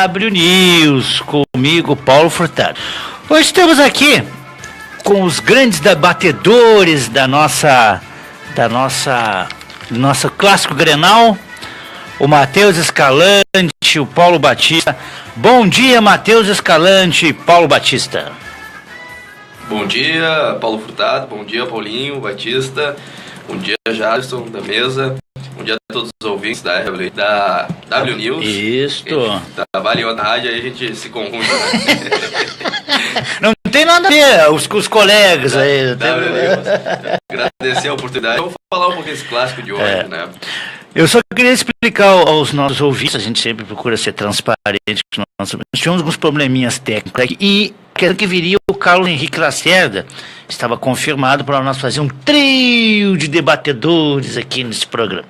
W News, comigo, Paulo Furtado. Hoje estamos aqui com os grandes debatedores do nosso clássico Grenal, o Matheus Escalante, o Paulo Batista. Bom dia, Matheus Escalante e Paulo Batista. Bom dia, Paulo Furtado. Bom dia, Paulinho Batista. Bom dia, Jarson, da mesa. Bom dia a todos os ouvintes da W News. Isso. Trabalha na rádio, aí a gente se confunde, né? Não tem nada a ver, os colegas aí. W News. Agradecer a oportunidade. Vamos falar um pouquinho desse clássico de hoje, né? Eu só queria explicar aos nossos ouvintes, a gente sempre procura ser transparente, nós tivemos alguns probleminhas técnicos aqui, e que viria o Carlos Henrique Lacerda, estava confirmado para nós fazer um trio de debatedores aqui nesse programa.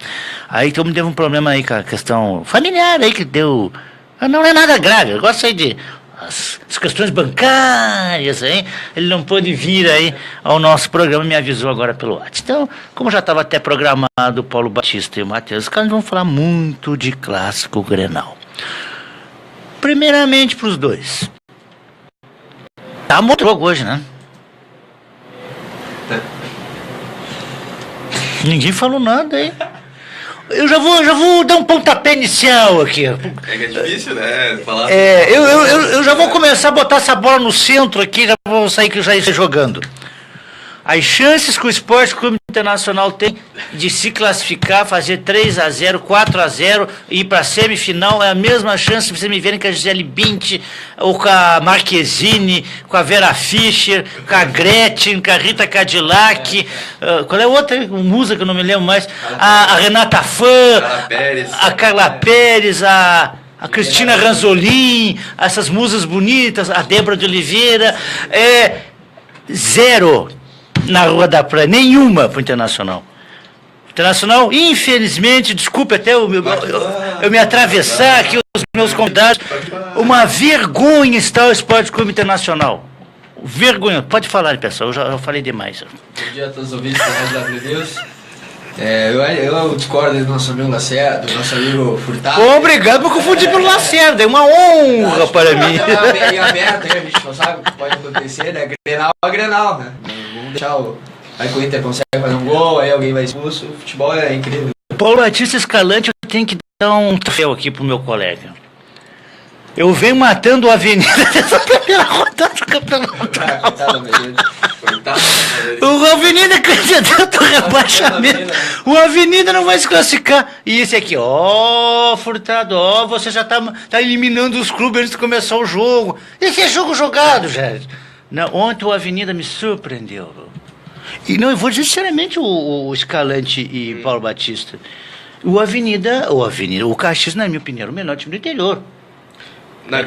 Aí então me deu um problema aí com a questão familiar aí que deu, não é nada grave, eu gosto aí de as questões bancárias aí, ele não pôde vir aí ao nosso programa, me avisou agora pelo WhatsApp. Então, como já estava até programado, o Paulo Batista e o Matheus, os caras vão falar muito de clássico Grenal. Primeiramente para os dois. Tá muito jogo hoje, né? Ninguém falou nada aí. Eu já vou dar um pontapé inicial aqui. É que é difícil, né? Falar eu já vou começar a botar essa bola no centro aqui, já vou sair que eu já ia jogando. As chances que o Esporte Clube Internacional tem de se classificar, fazer 3-0, 4-0 e ir para a semifinal é a mesma chance que vocês me verem com a Gisele Bündchen, ou com a Marquezine, com a Vera Fischer, com a Gretchen, com a Rita Cadillac, qual é a outra musa que eu não me lembro mais? A Renata Fã, a Carla Pérez, a Cristina Ranzolin, essas musas bonitas, a Débora de Oliveira, zero na Rua da Praia, nenhuma para o Internacional. Internacional, infelizmente, desculpe até eu me atravessar aqui os meus convidados, uma vergonha está o Esporte Clube Internacional. Vergonha, pode falar, pessoal, eu já falei demais. Bom dia a todos os ouvintes da Rádio W News. Eu discordo do nosso amigo Lacerda, do nosso amigo Furtado. Obrigado por confundir pelo Lacerda, é uma honra para mim. É aberto, a gente não sabe o que pode acontecer, né? Grenal é Grenal, né? Vamos deixar aí que o Inter consegue fazer um gol, aí alguém vai expulso. O futebol é incrível. Paulo Batista Escalante, eu tenho que dar um troféu aqui pro meu colega. Eu venho matando o Avenida dessa primeira rodada do campeonato. O Avenida é candidato ao rebaixamento. O Avenida não vai se classificar. E esse aqui, Furtado, você já tá eliminando os clubes antes de começar o jogo. Esse é jogo jogado, gente. Não, ontem o Avenida me surpreendeu. E não, eu vou dizer sinceramente o Escalante e Paulo Batista. O Caxias, na minha opinião, é o menor time do interior.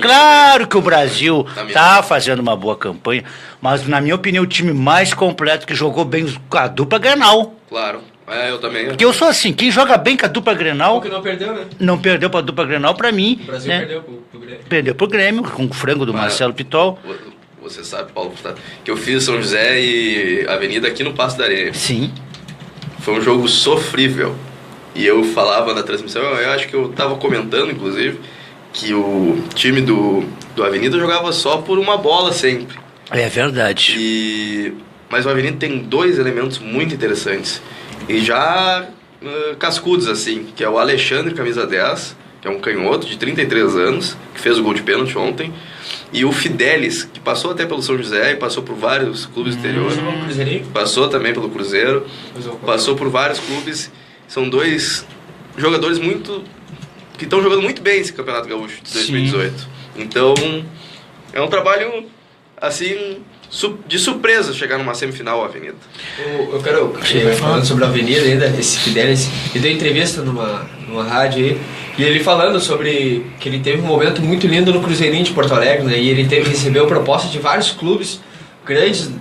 Claro que o Brasil está fazendo uma boa campanha, mas na minha opinião o time mais completo que jogou bem a dupla Grenal. Claro, eu também. Porque eu sou assim, quem joga bem com a dupla Grenal... Porque não perdeu, né? Não perdeu para a dupla Grenal, para mim. O Brasil, né? Perdeu pro Grêmio. Perdeu pro Grêmio, com o frango do Marcelo Pitol. Você sabe, Paulo, que eu fiz São José e Avenida aqui no Passo da Areia. Sim. Foi um jogo sofrível. E eu falava na transmissão, eu acho que eu estava comentando, inclusive, que o time do Avenida jogava só por uma bola sempre. É verdade. Mas o Avenida tem dois elementos muito interessantes. E já cascudos, assim, que é o Alexandre, camisa 10, que é um canhoto de 33 anos, que fez o gol de pênalti ontem. E o Fidelis, que passou até pelo São José e passou por vários clubes exteriores. Passou também pelo Cruzeiro. Passou por vários clubes. São dois jogadores que estão jogando muito bem esse Campeonato Gaúcho de 2018. Sim. Então, é um trabalho, assim, de surpresa chegar numa semifinal, a Avenida. Eu quero, falando sobre a Avenida ainda, esse Fidelis, ele deu entrevista numa rádio aí, e ele falando sobre que ele teve um momento muito lindo no Cruzeirinho de Porto Alegre, né, e ele recebeu proposta de vários clubes grandes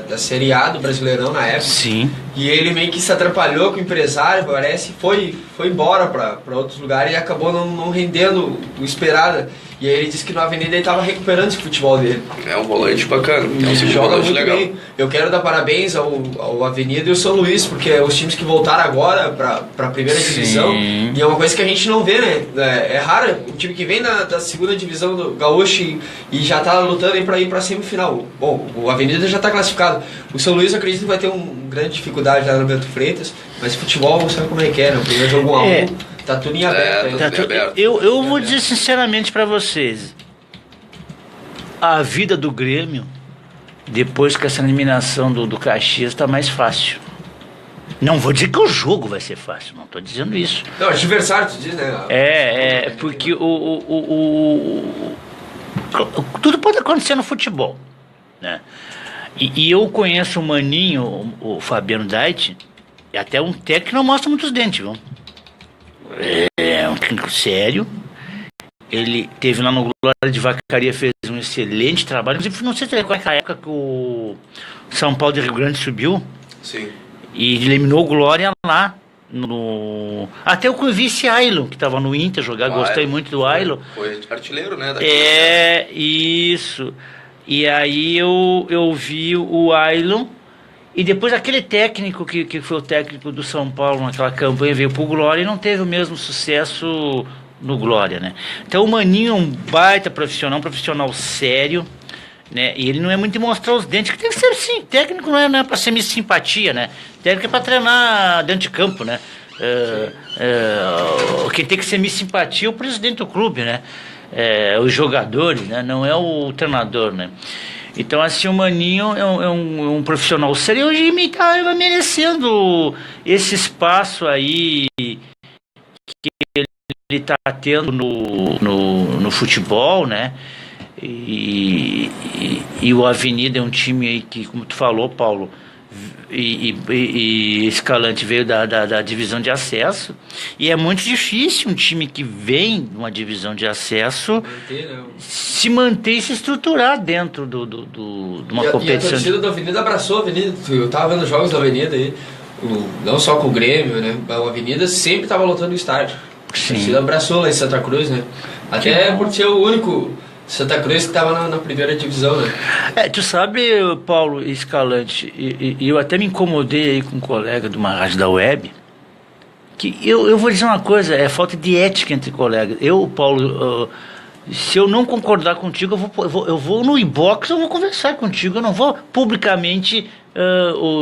da Série A do Brasileirão na época. Sim. E ele meio que se atrapalhou com o empresário, parece, foi embora para outros lugares e acabou não rendendo o esperado. E aí ele disse que no Avenida ele estava recuperando esse futebol dele. É um volante bacana, é um segundo Joga volante muito legal. bem. Eu quero dar parabéns ao Avenida e ao São Luís, porque é os times que voltaram agora para a primeira divisão. E é uma coisa que a gente não vê, né? É raro o time que vem da segunda divisão do Gaúcho e já está lutando para ir para a semifinal. Bom, o Avenida já está classificado. O São Luís, eu acredito que vai ter uma grande dificuldade lá no Bento Freitas, mas futebol você sabe como é que é, né? O primeiro jogo 1-1, tá tudo em aberto. Eu vou dizer sinceramente para vocês, a vida do Grêmio, depois com essa eliminação do Caxias, está mais fácil. Não vou dizer que o jogo vai ser fácil, não estou dizendo isso. Não, adversário, tu diz, né? Porque tudo pode acontecer no futebol, né? E eu conheço o Maninho, o Fabiano Dait, e até um técnico que não mostra muitos dentes, viu? É um técnico sério. Ele teve lá no Glória de Vacaria, fez um excelente trabalho. Inclusive, não sei se é qual é a época que o São Paulo de Rio Grande subiu. Sim. E eliminou o Glória lá. Até o vice Ailon, que estava no Inter jogar, gostei muito do Ailon. Foi artilheiro, né? Isso. E aí eu vi o Ailon. E depois aquele técnico que foi o técnico do São Paulo naquela campanha, veio pro Glória e não teve o mesmo sucesso no Glória, né? Então o Maninho é um baita profissional, um profissional sério, né? E ele não é muito de mostrar os dentes, que tem que ser assim. Técnico não é pra ser miss simpatia, né? Técnico é pra treinar dentro de campo, né? Quem tem que ser miss simpatia é o presidente do clube, né? Os jogadores, né? Não é o treinador, né? Então, assim, o Maninho é um profissional sério. Hoje ele tá merecendo esse espaço aí que ele está tendo no futebol, né? E o Avenida é um time aí que, como tu falou, Paulo, e Escalante veio da divisão de acesso, e é muito difícil um time que vem de uma divisão de acesso se manter e se estruturar dentro de uma competição. E a torcida da Avenida abraçou a Avenida. Eu tava vendo jogos da Avenida aí, não só com o Grêmio, né? A Avenida sempre estava lotando o estádio. Sim. A torcida abraçou lá em Santa Cruz, né? Até por ser o único Santa Cruz que estava na primeira divisão, né? Tu sabe, Paulo Escalante, e eu até me incomodei aí com um colega de uma rádio da web, que eu vou dizer uma coisa, é falta de ética entre colegas. Paulo, se eu não concordar contigo, eu vou no inbox, eu vou conversar contigo, eu não vou publicamente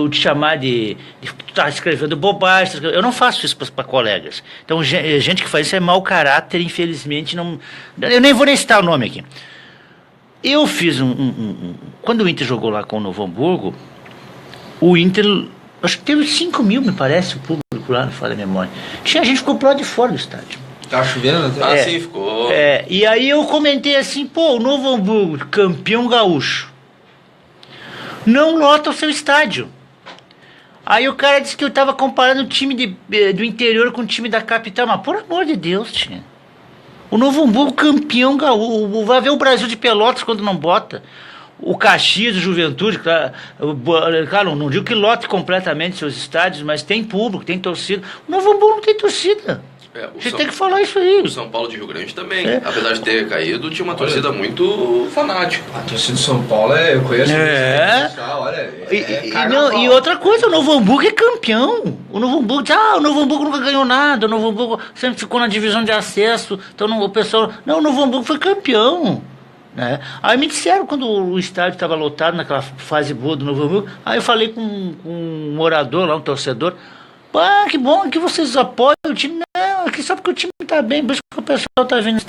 te chamar de estar escrevendo bobagem. Eu não faço isso para colegas. Então, gente que faz isso é mau caráter, infelizmente. Eu nem vou nem citar o nome aqui. Eu fiz quando o Inter jogou lá com o Novo Hamburgo, o Inter, acho que teve 5 mil, me parece, o público lá, não falha a memória. A gente ficou pro lado de fora do estádio. Tá chovendo? Sim, ficou. E aí eu comentei assim, o Novo Hamburgo, campeão gaúcho, não lota o seu estádio. Aí o cara disse que eu tava comparando o time do interior com o time da capital. Mas, por amor de Deus, tia. O Novo Hamburgo, campeão gaúcho. Vai ver o Brasil de Pelotas quando não bota. O Caxias, o Juventude, claro, não digo que lote completamente seus estádios, mas tem público, tem torcida. O Novo Hamburgo não tem torcida. Você tem que falar isso aí. O São Paulo de Rio Grande também, apesar de ter caído, tinha uma torcida muito fanática. A torcida do São Paulo eu conheço. E outra coisa, o Novo Hamburgo é campeão. O Novo Hamburgo, o Novo Hamburgo nunca ganhou nada, o Novo Hamburgo sempre ficou na divisão de acesso. Então o pessoal, o Novo Hamburgo foi campeão. Né? Aí me disseram, quando o estádio estava lotado, naquela fase boa do Novo Hamburgo, aí eu falei com um morador lá, um torcedor. Que bom que vocês apoiam o time. Não, aqui só porque o time tá bem, por isso que o pessoal tá vendo.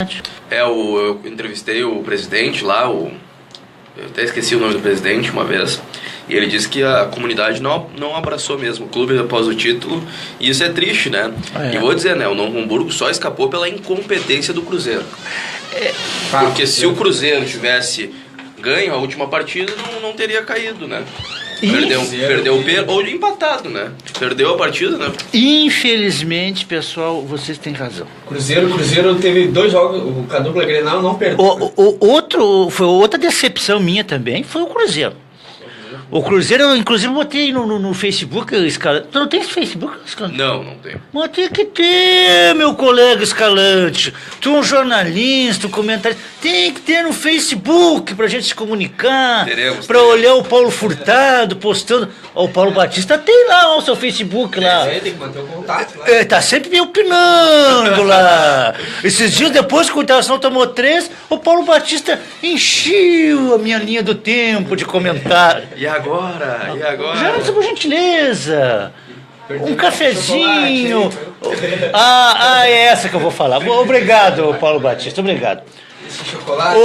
Eu entrevistei o presidente lá, eu até esqueci o nome do presidente uma vez, e ele disse que a comunidade não abraçou mesmo o clube após o título, e isso é triste, né? E vou dizer, né, o Novo Hamburgo só escapou pela incompetência do Cruzeiro. Porque se o Cruzeiro tivesse ganho a última partida, não teria caído, né? Perdeu ou empatado, né? Perdeu a partida, né? Infelizmente, pessoal, vocês têm razão. Cruzeiro teve 2 jogos, a dupla Grenal não perdeu. Foi outra decepção minha também, foi o Cruzeiro. O Cruzeiro, eu, inclusive, botei no Facebook, Escalante. Tu não tem Facebook, Escalante? Não tenho. Mas tem que ter, meu colega Escalante. Tu é um jornalista, um comentarista. Tem que ter no Facebook pra gente se comunicar. Teremos. Pra olhar o Paulo Furtado postando. Ó, o Paulo Batista tem lá ó, o seu Facebook lá. Tem que manter o contato lá. Tá sempre me opinando lá. Esses dias depois que o Internacional tomou 3, o Paulo Batista encheu a minha linha do tempo de comentário. E agora? Já, por gentileza. Um cafezinho. É essa que eu vou falar. Obrigado, Paulo Batista, obrigado. Esse chocolate.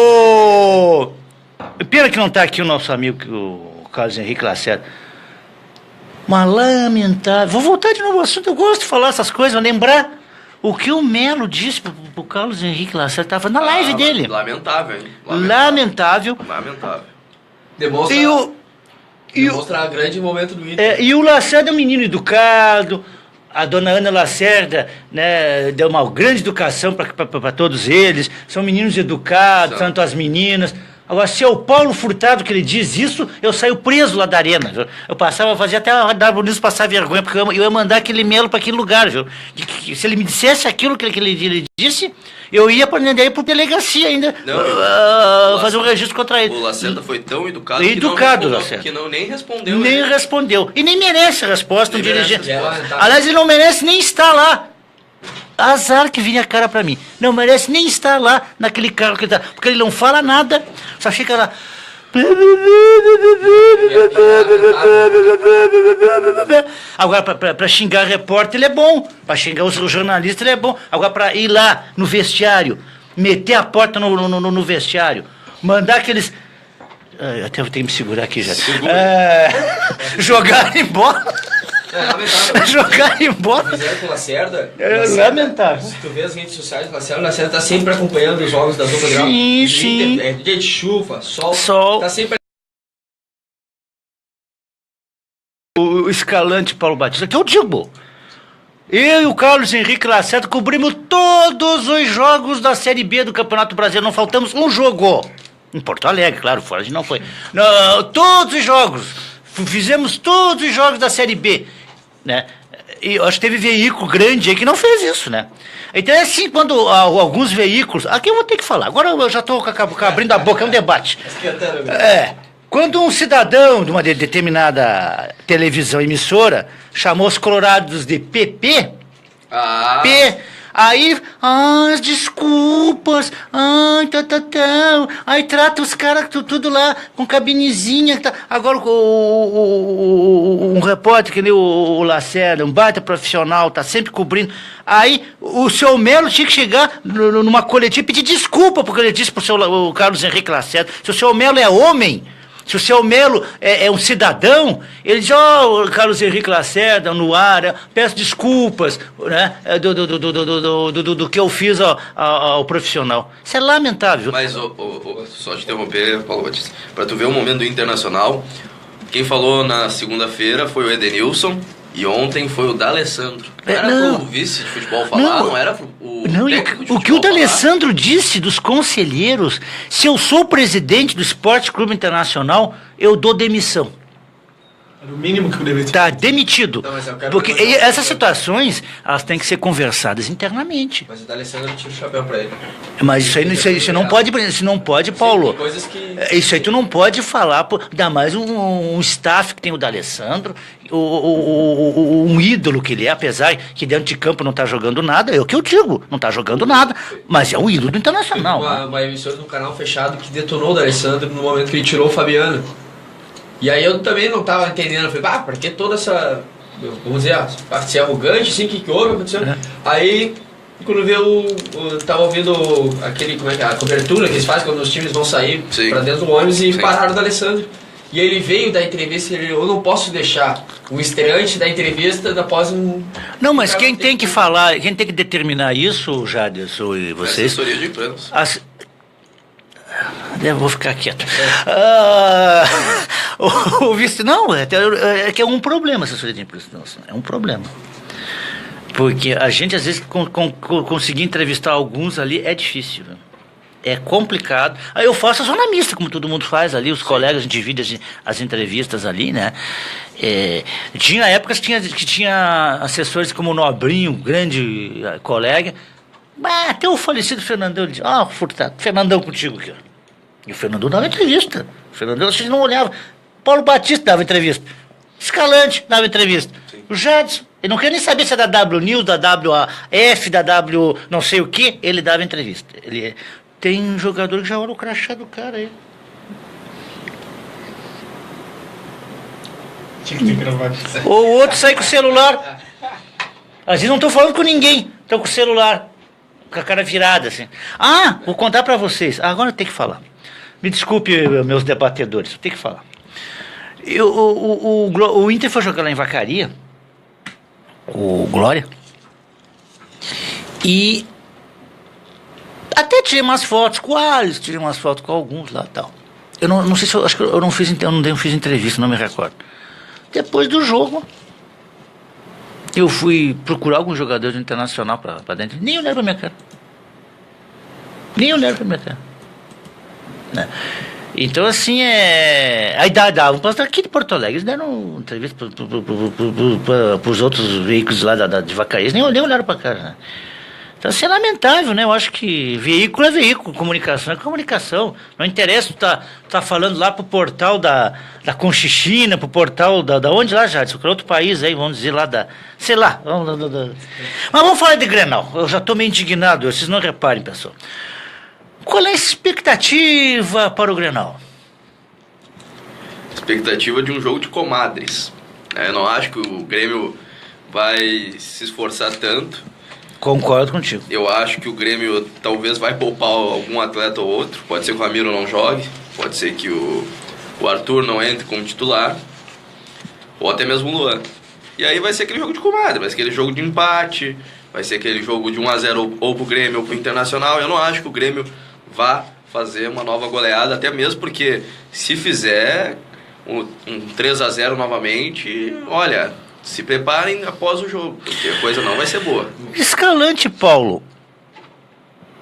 Pena que não está aqui o nosso amigo, o Carlos Henrique Lacerda. Mas lamentável. Vou voltar de novo ao assunto, eu gosto de falar essas coisas, lembrar o que o Melo disse pro Carlos Henrique Lacerda, estava na live dele. Lamentável, hein? Lamentável. Demonstra grande momento do Inter. E o Lacerda é um menino educado. A dona Ana Lacerda, né, deu uma grande educação para todos eles. São meninos educados, tanto as meninas. Agora, se é o Paulo Furtado que ele diz isso, eu saio preso lá da arena. Eu passava, fazia até a Darbo News passar vergonha, porque eu ia mandar aquele Melo para aquele lugar, viu? Se ele me dissesse aquilo que ele disse, eu ia para delegacia ainda, fazer um registro contra ele. O Lacerda foi tão educado, que nem respondeu. Nem respondeu. E nem merece a resposta um dirigente. Aliás, ele não merece nem estar lá. Azar que vinha a cara pra mim. Não merece nem estar lá naquele carro que ele tá. Porque ele não fala nada, só fica lá. Agora, pra xingar repórter, ele é bom. Pra xingar os jornalistas, ele é bom. Agora, pra ir lá no vestiário, meter a porta no vestiário, mandar aqueles. Até eu tenho que me segurar aqui já. Jogar embora. Jogar embora. Fizeram com o Lacerda. Lamentável. Se tu vê as redes sociais do Lacerda tá sempre acompanhando os jogos da Dupla Grenal. Sim. Dia de chuva, sol. Tá sempre. O Escalante Paulo Batista, que eu digo. Eu e o Carlos Henrique Lacerda cobrimos todos os jogos da Série B do Campeonato Brasileiro. Não faltamos um jogo. Em Porto Alegre, claro, fora a gente não foi. Não, todos os jogos. Fizemos todos os jogos da Série B. Né? E acho que teve veículo grande aí que não fez isso, né? Então é assim, quando alguns veículos... Aqui eu vou ter que falar, agora eu já estou abrindo a boca, é um debate. Quando um cidadão de uma determinada televisão emissora chamou os colorados de PP, aí, desculpas, aí trata os caras tudo lá com cabinezinha. Agora um repórter que nem o Lacerda, um baita profissional, tá sempre cobrindo. Aí o seu Melo tinha que chegar numa coletiva e pedir desculpa porque ele disse pro o Carlos Henrique Lacerda. Se o seu Melo é homem, se o seu Melo é um cidadão, ele diz, Carlos Henrique Lacerda, no ar, peço desculpas, né, do que eu fiz ao profissional. Isso é lamentável. Mas, só te interromper, Paulo Batista, para tu ver o momento do Internacional, quem falou na segunda-feira foi o Edenilson, e ontem foi o D'Alessandro. Não era pro vice de futebol falar, não era pro técnico de futebol. O que o D'Alessandro disse dos conselheiros, se eu sou presidente do Esporte Clube Internacional, eu dou demissão. Era o mínimo que eu deveria ter. Tá demitido. Não, porque essas situações, elas têm que ser conversadas internamente. Mas o D'Alessandro tira o chapéu pra ele. Mas isso não pode, Paulo. Tem coisas que... Isso aí tu não pode falar, ainda mais um staff que tem o D'Alessandro, um ídolo que ele é, apesar que dentro de campo não tá jogando nada, é o que eu digo, não tá jogando nada, mas é um ídolo do Internacional. Uma emissora de um canal fechado que detonou o D'Alessandro no momento que ele tirou o Fabiano. E aí eu também não tava entendendo, eu falei, por que toda essa, vamos dizer, ser arrogante, assim, o que houve, aconteceu? Aí, quando veio tava ouvindo aquele, a cobertura que eles fazem quando os times vão sair pra dentro do ônibus e pararam o D'Alessandro. E aí ele veio da entrevista e eu não posso deixar o estreante da entrevista após um... Não, mas quem tem que falar, quem tem que determinar isso, Jaderson e vocês... Assessoria de imprensa. Eu vou ficar quieto. O vice, não, é que é um problema essa assessoria de imprensa. É um problema. Porque a gente, às vezes, conseguir entrevistar alguns ali é difícil. É complicado. Aí eu faço a zona mista, como todo mundo faz ali, os colegas, a gente divide as entrevistas ali, né? Tinha épocas que tinha assessores como o Nobrinho, grande colega. Até o falecido Fernandão, ele dizia, Furtado, Fernandão contigo aqui. E o Fernandão dava entrevista. O Fernandão, a gente não olhava. Paulo Batista dava entrevista. Escalante dava entrevista. Sim. O Jadson, ele não queria nem saber se é da W News, da WAF, da W não sei o que, ele dava entrevista. Tem um jogador que já olha o crachá do cara aí. Tinha que ter gravado. Ou o outro sai com o celular. Às vezes não estou falando com ninguém, estou com o celular, com a cara virada assim. Vou contar para vocês. Agora eu tenho que falar. Me desculpe, meus debatedores, eu tenho que falar. O Inter foi jogar lá em Vacaria, o Glória, e até tirei umas fotos com o Alisson, tirei umas fotos com alguns lá e tal. Eu não sei se acho que eu não fiz entrevista, não me recordo. Depois do jogo, eu fui procurar alguns jogadores do Internacional pra dentro. Nem olharam pra minha cara. Né? Então, assim, Aí dava um pastor aqui de Porto Alegre. Eles deram entrevista pros outros veículos lá de Vacaria. Nem olharam pra cara, né? Então, assim, é lamentável, né? Eu acho que veículo é veículo, comunicação é comunicação. Não interessa tu tá falando lá pro portal da Conchichina, pro portal da onde lá, Jadson? Para outro país aí, vamos dizer lá sei lá. Mas vamos falar de Grenal. Eu já tô meio indignado, vocês não reparem, pessoal. Qual é a expectativa para o Grenal? Expectativa de um jogo de comadres. Eu não acho que o Grêmio vai se esforçar tanto. Concordo contigo. Eu acho que o Grêmio talvez vai poupar algum atleta ou outro. Pode ser que o Ramiro não jogue, pode ser que o Arthur não entre como titular, ou até mesmo o Luan. E aí vai ser aquele jogo de comadre, vai ser aquele jogo de empate, vai ser aquele jogo de 1-0 ou pro Grêmio ou pro Internacional. Eu não acho que o Grêmio vá fazer uma nova goleada, até mesmo porque se fizer um 3-0 novamente, olha, se preparem após o jogo, porque a coisa não vai ser boa. Escalante, Paulo.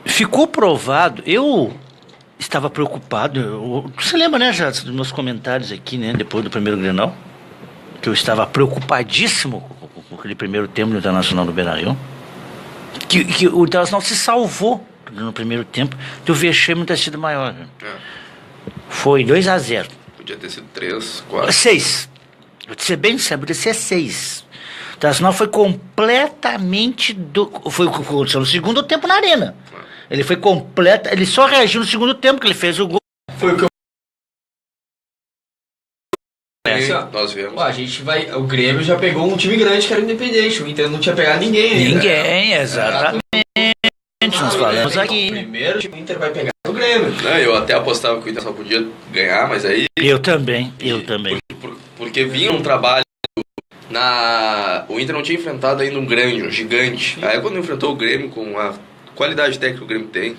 Ficou provado, eu estava preocupado, você lembra, né, já dos meus comentários aqui, né, depois do primeiro Grenal, que eu estava preocupadíssimo com aquele primeiro tempo do Internacional do Beira-Rio, que o Internacional se salvou no primeiro tempo, que o vexame ter sido maior. Foi 2-0. Podia ter sido 3, 4. 6. Vou te ser bem sério, podia ser 6. O Internacional foi completamente foi o que aconteceu no segundo tempo na Arena. Ele foi ele só reagiu no segundo tempo, que ele fez o gol. Foi o que eu... Nós vemos. A gente o Grêmio já pegou um time grande que era o Independente. O Inter não tinha pegado ninguém ainda. Ninguém, exatamente. Nós falamos aqui. Primeiro o Inter vai pegar o Grêmio. Eu até apostava que o Inter só podia ganhar, mas aí... Eu também. Porque vinha um trabalho o Inter não tinha enfrentado ainda um grande, um gigante. Aí quando enfrentou o Grêmio com a qualidade técnica que o Grêmio tem,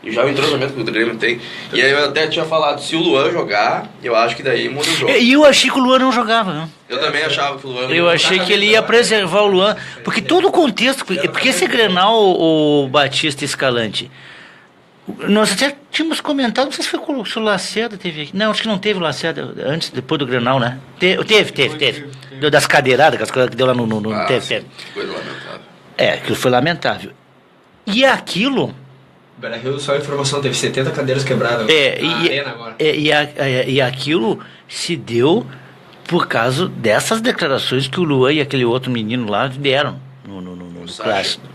e já o entrosamento que o Grêmio tem, e aí eu até tinha falado, se o Luan jogar, eu acho que daí muda o jogo. E eu achei que o Luan não jogava, né? Eu também achava que o Luan... Eu achei que ele ia preservar o Luan, porque todo o contexto, porque esse Grenal, o Batista Escalante, nós até tínhamos comentado, não sei se o Lacerda teve aqui. Não, acho que não teve o Lacerda depois do Grenal, né? Teve. Deu das cadeiradas, aquelas coisas que deu lá no teve. Que coisa lamentável. Aquilo foi lamentável. E aquilo... Beira-Rio, só a informação, teve 70 cadeiras quebradas na arena agora. E aquilo se deu por causa dessas declarações que o Luan e aquele outro menino lá deram no clássico.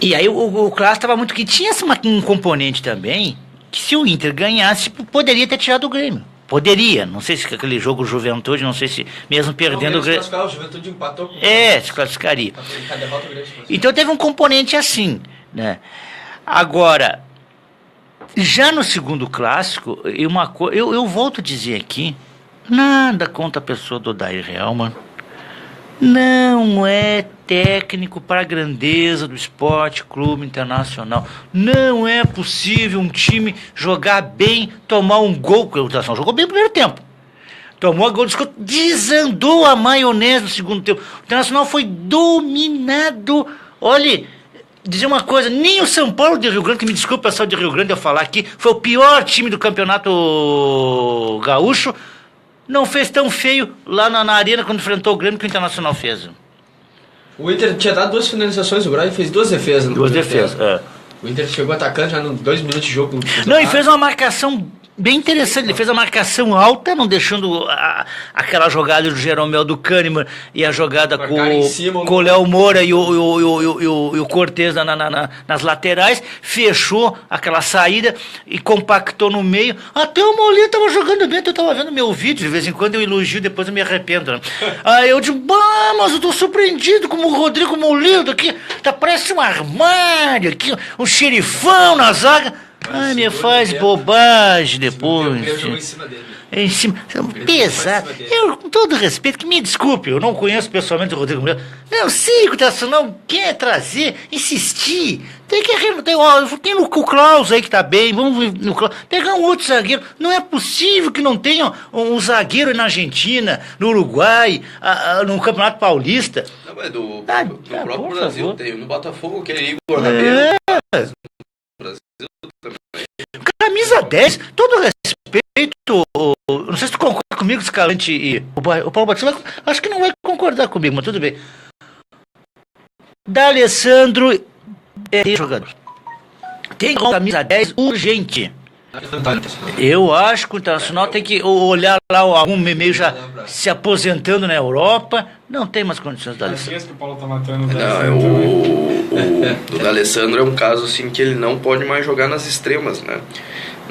E aí o clássico estava muito... que tinha um componente também, que se o Inter ganhasse, poderia ter tirado o Grêmio. Poderia, não sei se aquele jogo Juventude, não sei se mesmo perdendo o Grêmio... O Juventude empatou com se classificaria. Então teve um componente assim, né? Agora, já no segundo clássico, eu volto a dizer aqui, nada contra a pessoa do Odair Hellmann, não é técnico para a grandeza do Esporte Clube Internacional. Não é possível um time jogar bem, tomar um gol, porque o Internacional jogou bem no primeiro tempo. Tomou a gol, desandou a maionese no segundo tempo. O Internacional foi dominado. Olha, dizer uma coisa, nem o São Paulo de Rio Grande, que me desculpe pessoal de Rio Grande eu falar aqui, foi o pior time do campeonato gaúcho, não fez tão feio lá na arena quando enfrentou o Grêmio que o Internacional fez. O Inter tinha dado 2 finalizações, o Braga fez 2 defesas. No 2 defesas, O Inter chegou atacando já nos 2 minutos de jogo. Não, e fez uma marcação bem interessante, ele fez a marcação alta, não deixando aquela jogada do Jeromel do Kahneman e a jogada com o Léo Moura e o Cortez nas laterais, fechou aquela saída e compactou no meio. Até o Molinho estava jogando bem, eu estava vendo meu vídeo, de vez em quando eu elogio, depois eu me arrependo. Né? Aí eu digo, mas eu estou surpreendido como o Rodrigo Molinho aqui, parece um armário aqui, um xerifão na zaga. Ai, me faz bobagem depois. Jogou em cima dele. Em cima. Pesado. Eu, com todo respeito, que me desculpe, eu não conheço pessoalmente o Rodrigo Moura. Eu sei que o Internacional quer trazer, insistir. Tem o Klaus aí que tá bem, vamos no Klaus. Pegar um outro zagueiro. Não é possível que não tenha um zagueiro na Argentina, no Uruguai, no Campeonato Paulista. Não, mas do próprio Brasil favor. Tem no Botafogo aquele Igor Rabelo. Camisa 10, todo respeito, não sei se tu concorda comigo, Escalante e o Paulo Batista, acho que não vai concordar comigo, mas tudo bem. D'Alessandro é jogador. Tem camisa 10 urgente. Eu acho que o Internacional tem que olhar lá algum meio já se aposentando na Europa. Não tem mais condições da D'Alessandro. Que o Paulo tá matando o D'Alessandro é um caso assim que ele não pode mais jogar nas extremas, né?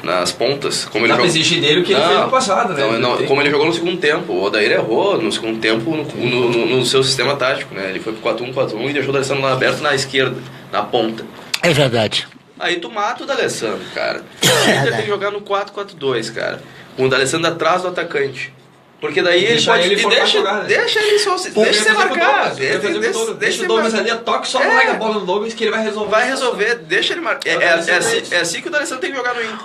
Nas pontas. Como ele jogou... exigir dele o que ele fez no passado, né? Como ele jogou no segundo tempo. O Odair errou no segundo tempo no seu sistema tático, né? Ele foi pro 4-1-4-1 e deixou o D'Alessandro lá aberto na esquerda, na ponta. É verdade. Aí tu mata o D'Alessandro, cara. Ele tem que jogar no 4-4-2, cara. Com o D'Alessandro atrás do atacante. Porque daí ele pode... Deixa ele só... Deixa você marcar. Deixa o Douglas ali, toque só, larga a bola no Douglas que ele vai resolver. Vai resolver, deixa ele marcar. É assim que o D'Alessandro tem que jogar no Inter.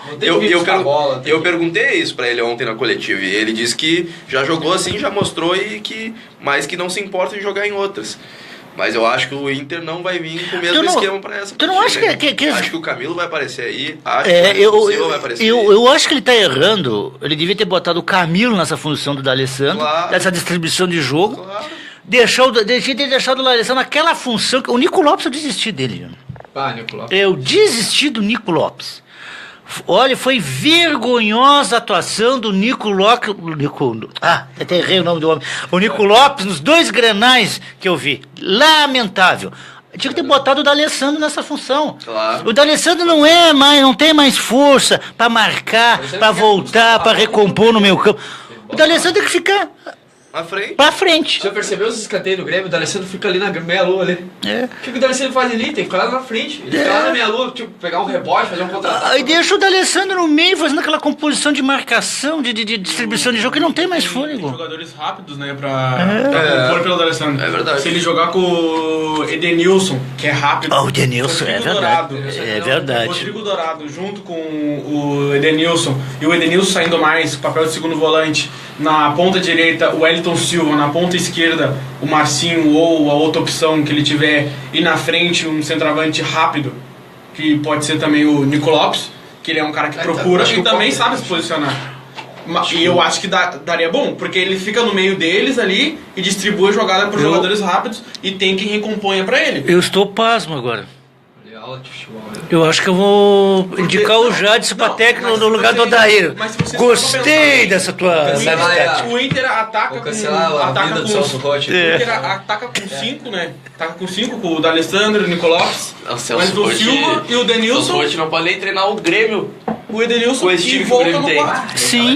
Eu perguntei isso pra ele ontem na coletiva e ele disse que já jogou assim, já mostrou mas que não se importa em jogar em outras. Mas eu acho que o Inter não vai vir com o mesmo esquema para essa. Tu não acha que acho que o Camilo vai aparecer aí. Acho que o Silva vai aparecer aí. Eu acho que ele está errando. Ele devia ter botado o Camilo nessa função do D'Alessandro, dessa distribuição de jogo. Claro. Devia ter deixado o D'Alessandro naquela função. O Nico Lopes, eu desisti dele. Nico Lopes. Eu desisti do Nico Lopes. Olha, foi vergonhosa a atuação do Nico Lopes. Até errei o nome do homem. O Nico Lopes nos 2 Grenais que eu vi. Lamentável. Tinha que ter botado o D'Alessandro nessa função. Claro. O D'Alessandro não tem mais força para marcar, para voltar, para recompor no meio campo. O D'Alessandro tem que ficar pra frente. Você percebeu os escanteios do Grêmio? O D'Alessandro fica ali na meia-lua ali. O que o D'Alessandro faz ali? Tem que ficar lá na frente. Ele fica lá na meia-lua, tipo, pegar um rebote, fazer um contra-ataque. Aí deixa o D'Alessandro no meio, fazendo aquela composição de marcação, de distribuição de jogo, que não tem mais fôlego. Tem jogadores rápidos, né, pra compor pelo D'Alessandro. É verdade. Se ele jogar com o Edenilson, que é rápido. O Edenilson, é verdade. É verdade. Rodrigo Dourado, junto com o Edenilson, e o Edenilson saindo mais, papel de segundo volante, na ponta direita, o Wellington Silva, na ponta esquerda, o Marcinho ou a outra opção que ele tiver, e na frente um centroavante rápido, que pode ser também o Nico Lopes, que ele é um cara que procura e também sabe se posicionar. E eu acho que daria bom, porque ele fica no meio deles ali e distribui a jogada para os jogadores rápidos e tem quem recomponha para ele. Eu estou pasmo agora. Eu acho que eu vou indicar o Jadson para técnico no lugar do Odair. Gostei dessa tua... O Inter ataca com 5, né? Ataca com 5, com o D'Alessandro, o Nico Lopes, mas o Silva e o Denilson. O não pode nem treinar o Grêmio. O Edenilson que volta no 4. Sim.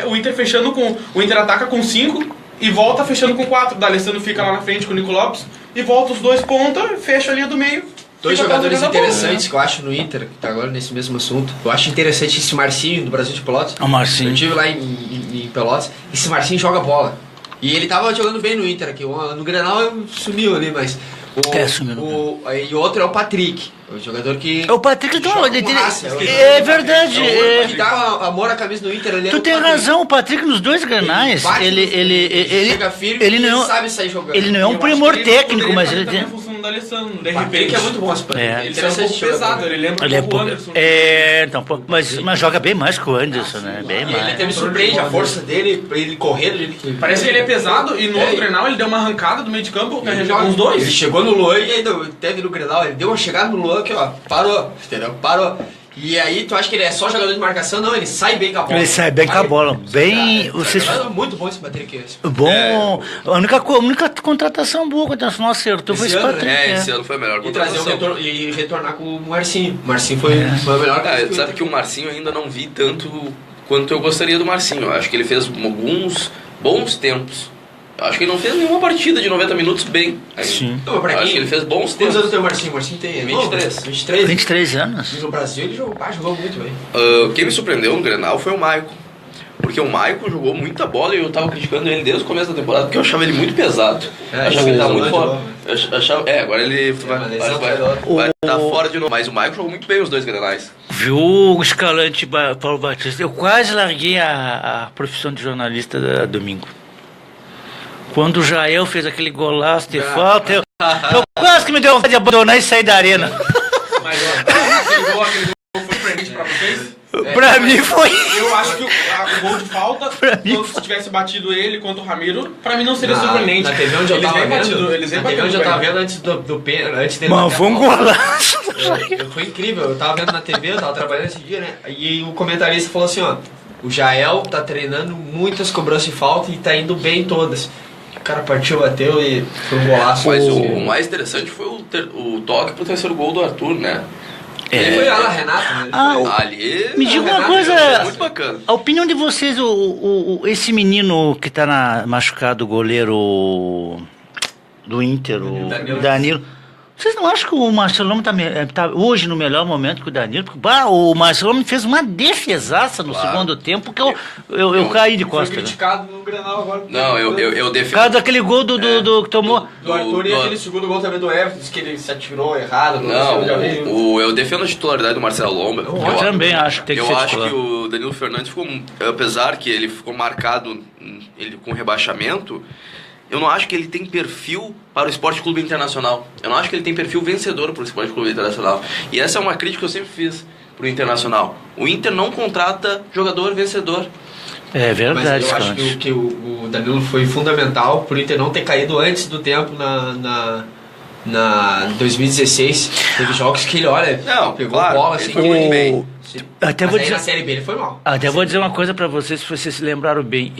O Inter fechando com... O Inter ataca com 5 e volta fechando com 4. O D'Alessandro fica lá na frente com o Nico Lopes e volta os 2 pontas, fecha a linha do meio. 2 jogadores interessantes que eu acho no Inter, que tá agora nesse mesmo assunto. Eu acho interessante esse Marcinho do Brasil de Pelotas. O Marcinho. Eu estive lá em Pelotas. Esse Marcinho joga bola. E ele tava jogando bem no Inter aqui. No Grenal sumiu ali, mas... Sumiu. E o outro é o Patrick. O jogador que... O Patrick não, joga ele com tem- raça, é verdade. Que dá amor à camisa no Inter. Ele é Tu o tem Patrick. razão, o Patrick nos dois granais, bate ele chega firme ele e não, sabe sair jogando. ele não é Eu um acho primor que ele técnico, poderia mas fazer ele também tem... a função do Alessandro, de O Patrick repente. é muito bom esse Patrick. É. Ele é um pouco pesado, ele lembra Ele é um pouco o pouco, Anderson. então, mas joga bem mais que o Anderson, né? Bem E ele mais. até me surpreende a força dele, pra ele correr do jeito que... Parece que ele é pesado e no outro Grenal ele deu uma arrancada do meio de campo, Ele carregou joga- uns dois. Ele chegou no Luan e aí teve no Grenal, ele deu uma chegada no Luan que, ó, parou, entendeu? Parou. E aí, tu acha que ele é só jogador de marcação? Não, ele sai bem com a bola. Ele sai bem com a bola, bem... Cara, Vocês... é muito bom esse Patrick. Esse. Bom, a única contratação boa que o Internacional acertou foi esse Esse ano, Patrick. Esse ano foi a melhor E trazer contratação. e retornar com o Marcinho. O Marcinho foi a melhor Cara, coisa. sabe que o Marcinho ainda não vi tanto quanto eu gostaria do Marcinho. Eu acho que ele fez alguns bons tempos. Eu acho que ele não fez nenhuma partida de 90 minutos bem. ainda. Sim. Não, pra Eu acho quem- que ele fez bons Quantos anos tempos. tem o Marcinho? O Marcinho tem 23. 23. 23 anos. E no Brasil ele jogou muito bem. Quem me surpreendeu no Grenal foi o Maicon. Porque o Maicon jogou muita bola e eu tava criticando ele desde o começo da temporada, porque eu achava ele muito pesado. É, Eu achava que ele tava o muito Leandro, fora. Eu achava, agora ele vai uma lesão maior. estar fora de novo. Mas o Maicon jogou muito bem os dois Grenais. Viu o Escalante Paulo Batista? Eu quase larguei a profissão de jornalista domingo. Quando o Jael fez aquele golaço de falta, eu quase que me deu vontade de abandonar e sair da arena. Mas ó, aquele gol foi surpreendente pra vocês? Pra mim foi. Eu acho que o gol de falta, Pra mim se tivesse batido ele contra o Ramiro, pra mim não seria surpreendente. Na TV onde eu Eles tava vêm vendo, batido, eles vêm na TV onde eu batido tava bem. vendo antes do pênalti, antes dele Mas bater a foi um falta. golaço. Foi incrível, eu tava vendo na TV, eu tava trabalhando esse dia, né? E o comentarista falou assim, ó, o Jael tá treinando muitas cobranças de falta e tá indo bem em todas. O cara partiu, bateu e foi um golaço. Mas o mais interessante foi o toque pro terceiro gol do Arthur, né? Ele foi ala Renato, né? Ali. Me diga uma Renato coisa. jogou muito bacana. A opinião de vocês, esse menino que tá machucado, o goleiro do Inter, o Danilo. Vocês não acham que o Marcelo tá hoje no melhor momento que o Danilo? Porque o Marcelo fez uma defesaça no segundo tempo que eu caí de Foi costas. Né? criticado no Grenal agora. Não, eu Por defendo. causa daquele gol do que tomou. Do Arthur e aquele segundo gol também do Everton, disse que ele se atirou errado. Não, já vi. eu defendo a titularidade do Marcelo Lomba. Eu também acho que tem que Eu ser acho titular. que o Danilo Fernandes ficou, apesar que ele ficou marcado ele com rebaixamento, eu não acho que ele tem perfil para o Esporte Clube Internacional. Eu não acho que ele tem perfil vencedor para o Esporte Clube Internacional. E essa é uma crítica que eu sempre fiz para o Internacional. O Inter não contrata jogador vencedor. É verdade, Mas eu acho Escalante. que o Danilo foi fundamental por Inter não ter caído antes do tempo na 2016. Teve jogos que ele, olha, Não, pegou claro, bola ele assim. foi muito bem. Até Mas vou aí dizer, na Série B ele foi mal. até vou dizer uma coisa pra vocês, se vocês se lembraram bem.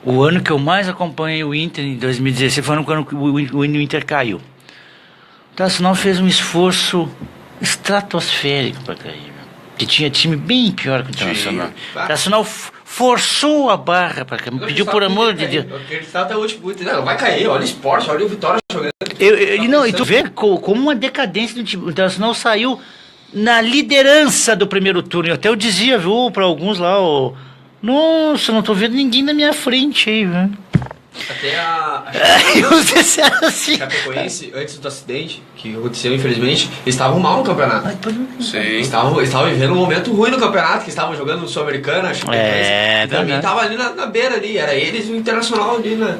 O ano que eu mais acompanhei o Inter, em 2016, foi o ano que o Inter caiu. O Internacional fez um esforço estratosférico para cair. Meu. Que tinha time bem pior que o Internacional. O Internacional forçou a barra para cair. Pediu por amor de Deus. Eu acreditava até o último. Não, vai cair, olha o esporte, olha o Vitória jogando. E tu vê como uma decadência do time. O Internacional saiu na liderança do primeiro turno. Até eu dizia, viu, para alguns lá, nossa, não tô vendo ninguém na minha frente aí, velho. Até a E os disseram assim. Chapecoense, antes do acidente, que aconteceu infelizmente, eles estavam mal no campeonato. Sim. Eles estavam vivendo um momento ruim no campeonato, que estavam jogando no Sul-Americana, acho que também estava ali na beira ali, era eles e o Internacional ali, né?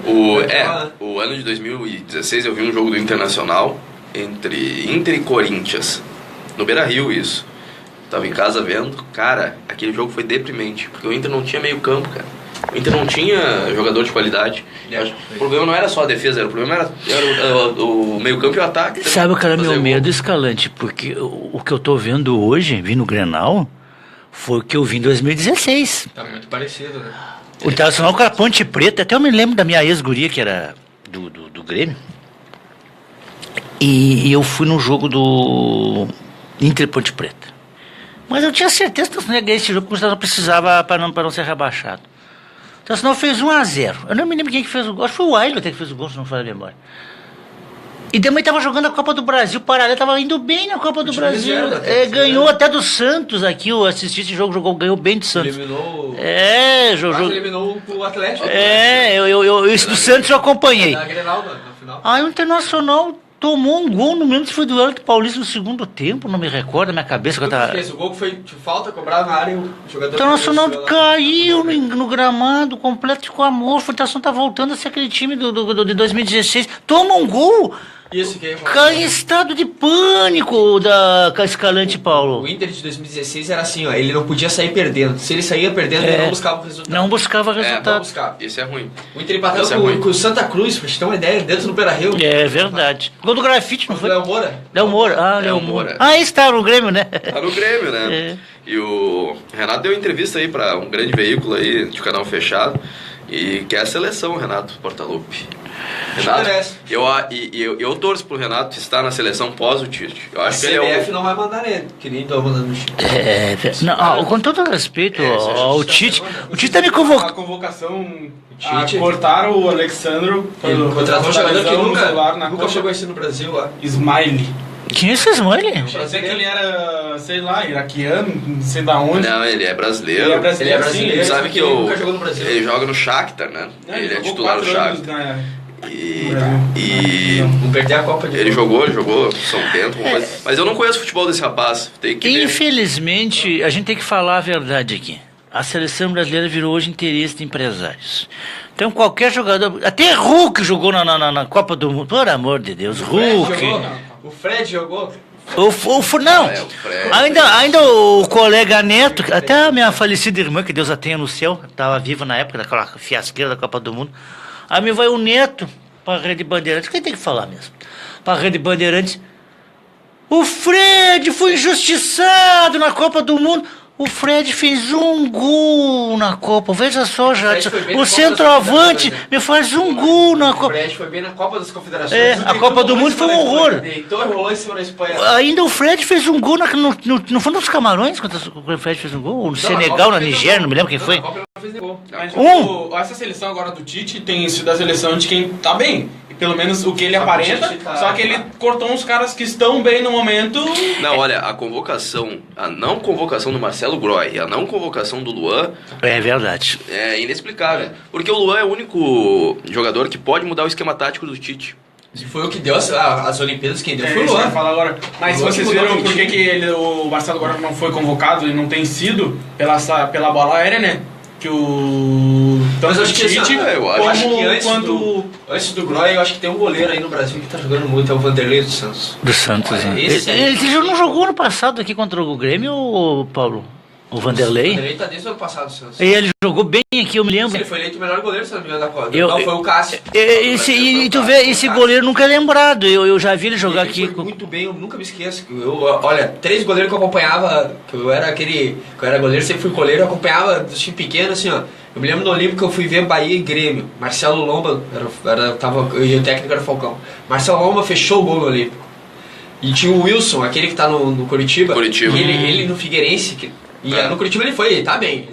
O ano de 2016 eu vi um jogo do Internacional entre Inter e Corinthians, no Beira-Rio isso. Tava em casa vendo, cara, aquele jogo foi deprimente, porque o Inter não tinha meio campo, cara. O Inter não tinha jogador de qualidade. O problema não era só a defesa, o problema era o meio campo e o ataque. Sabe o que era meu medo, Escalante? Porque o que eu tô vendo hoje, vi no Grenal, foi o que eu vi em 2016. Tá muito parecido, né? O Internacional com a Ponte Preta, até eu me lembro da minha ex-guria, que era do Grêmio. E eu fui no jogo do Inter Ponte Preta. Mas eu tinha certeza que o Internacional ia ganhar esse jogo, porque o Internacional precisava para não ser rebaixado. O Internacional fez 1-0. Eu não me lembro quem que fez o gol. Acho que foi o Ailton até que fez o gol, se não for a memória. E também estava jogando a Copa do Brasil. O Paraná estava indo bem na Copa do Brasil. Ganhou até do Santos aqui. Eu assisti esse jogo, ganhou bem do Santos. Eliminou. Eliminou o Atlético. esse do Santos eu acompanhei. Na Grenal, na final. Aí o Internacional tomou um gol, não lembro se foi do Hélio Paulista no segundo tempo, não me recordo, na minha cabeça. Que eu tava... O gol que foi de falta, cobrado na área e o jogador... O Internacional caiu no gramado, completo ficou amorfo. O Internacional tá voltando a ser aquele time de 2016. Toma um gol... Isso que cai em estado de pânico da Escalante, Paulo. O Inter de 2016 era assim, ó, ele não podia sair perdendo. Se ele saía perdendo, ele não buscava o resultado. Não buscava resultado. Não buscava. Isso é ruim. O Inter empatou com o Santa Cruz, pra gente ter uma ideia, dentro do Beira-Rio. É verdade. Gol do Grafite, não foi? Léo Moura. Léo Moura. Léo Moura. Ah, esse tá no Grêmio, né? Tá no Grêmio, né? E o Renato deu entrevista aí pra um grande veículo aí de canal fechado. E quer a seleção, Renato Portaluppi. Renato, eu torço pro Renato estar na seleção pós o Tite. Eu acho que ele CBF não vai mandar ele, que nem tô mandando no Tite. Com todo respeito ao Tite, o Tite tá me convocando. A convocação, cortaram o Alexandro. Contratou um jogador que nunca chegou a ser no Brasil lá. Smiley. Quem é esse Smiley? Eu sei que ele era, sei lá, iraquiano, não sei da onde. Não, ele é brasileiro. Ele é brasileiro, sim. Sabe que ele nunca jogou no Brasil. Ele joga no Shakhtar, né? Ele é titular do Shakhtar. Não perder a Copa de Ele jogou São Bento, mas eu não conheço o futebol desse rapaz. Tem que Infelizmente, a gente tem que falar a verdade aqui. A seleção brasileira virou hoje interesse de empresários. Então qualquer jogador, até Hulk jogou na Copa do Mundo, por amor de Deus, Hulk. O Fred jogou. Não, ainda o colega Neto, até a minha falecida irmã, que Deus a tenha no céu, estava viva na época daquela fiasqueira da Copa do Mundo. Aí me vai o Neto para a Rede Bandeirantes, quem tem que falar mesmo? Para a Rede Bandeirantes, o Fred foi injustiçado na Copa do Mundo. O Fred fez um gol na Copa. Veja só, Jadson. O centroavante me faz um gol na Copa. O Fred foi bem na Copa das Confederações. A Copa do Mundo foi um horror. Rolou em cima da Espanha. Ainda o Fred fez um gol não foi nos Camarões quando o Fred fez um gol? Ou no Senegal, na Nigéria, não me lembro quem foi. Mas essa seleção agora do Tite tem sido a seleção de quem tá bem. Pelo menos o que ele aparenta, só que ele cortou uns caras que estão bem no momento. Não, olha, a não convocação do Marcelo Groy e a não convocação do Luan... É verdade. É inexplicável, porque o Luan é o único jogador que pode mudar o esquema tático do Tite. E foi o que deu as Olimpíadas, quem deu foi o Luan. Falar agora. Mas vocês viram por que o Marcelo agora não foi convocado e não tem sido pela bola aérea, né? Que o... Mas eu acho que Tite, eu acho que antes do Groy, eu acho que tem um goleiro aí no Brasil que tá jogando muito, é o Vanderlei do Santos. Do Santos, né? Ele não jogou no passado aqui contra o Grêmio, ou Paulo? O Vanderlei? O Vanderlei tá desde o ano passado, Santos. E ele jogou bem aqui, eu me lembro. Ele foi eleito o melhor goleiro, se não me engano, da Copa. Não, foi o Cássio. E tu vê, esse goleiro nunca é lembrado. Eu já vi ele jogar aqui. Foi muito bem, eu nunca me esqueço. Olha, 3 goleiros que eu acompanhava, que eu era goleiro, sempre fui goleiro, eu acompanhava dos times pequenos, assim, ó. Eu me lembro no Olímpico que eu fui ver Bahia e Grêmio. Marcelo Lomba, e o técnico era o Falcão. Marcelo Lomba fechou o gol no Olímpico. E tinha o Wilson, aquele que tá no Curitiba. E ele no Figueirense, no Curitiba ele tá bem.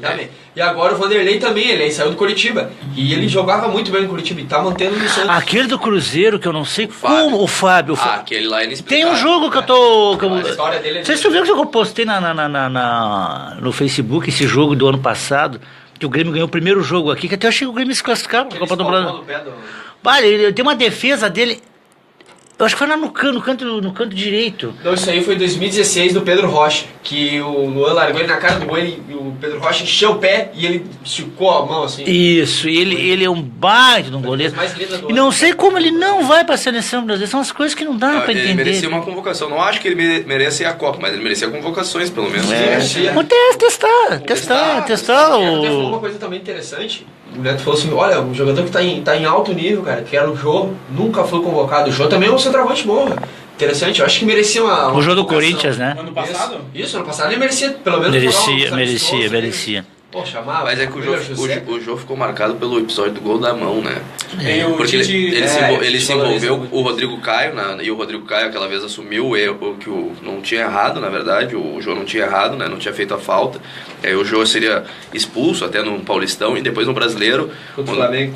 E agora o Vanderlei também, ele saiu do Curitiba. E ele jogava muito bem no Curitiba e tá mantendo no Santos. Aquele do Cruzeiro, que eu não sei como, o Fábio. Aquele lá é inexplicável. Tem um jogo que eu tô... A história dele é... Vocês viram que eu postei no Facebook esse jogo do ano passado, que o Grêmio ganhou o primeiro jogo aqui, que até eu achei que o Grêmio se classificava na Copa do Brasil. Ele tem uma defesa dele... Eu acho que foi lá no canto direito. Não, isso aí foi em 2016 do Pedro Rocha, que o Luan largou ele na cara do gol e o Pedro Rocha encheu o pé e ele esticou a mão assim. Isso, e ele é um baita de um goleiro. E não sei como ele não vai pra seleção brasileira, são as coisas que não dá pra entender. Ele merecia uma convocação, não acho que ele merecia a Copa, mas ele merecia convocações pelo menos. Vamos testar. Até falou uma coisa também interessante. O Neto falou assim, olha, um jogador que tá em alto nível, cara, que era o Jô, nunca foi convocado. O Jô também é um centroavante bom, cara. Interessante, eu acho que merecia uma o jogo do Corinthians, né? Ano passado? Isso, ano passado ele merecia, pelo menos... Merecia. Pô, chamava. Mas é que o Jô ficou marcado pelo episódio do gol da mão, né? Porque ele se envolveu com o Rodrigo Caio, e o Rodrigo Caio aquela vez assumiu o erro, que não tinha errado, na verdade, o Jô não tinha errado, né? Não tinha feito a falta. Aí o Jô seria expulso até no Paulistão e depois no Brasileiro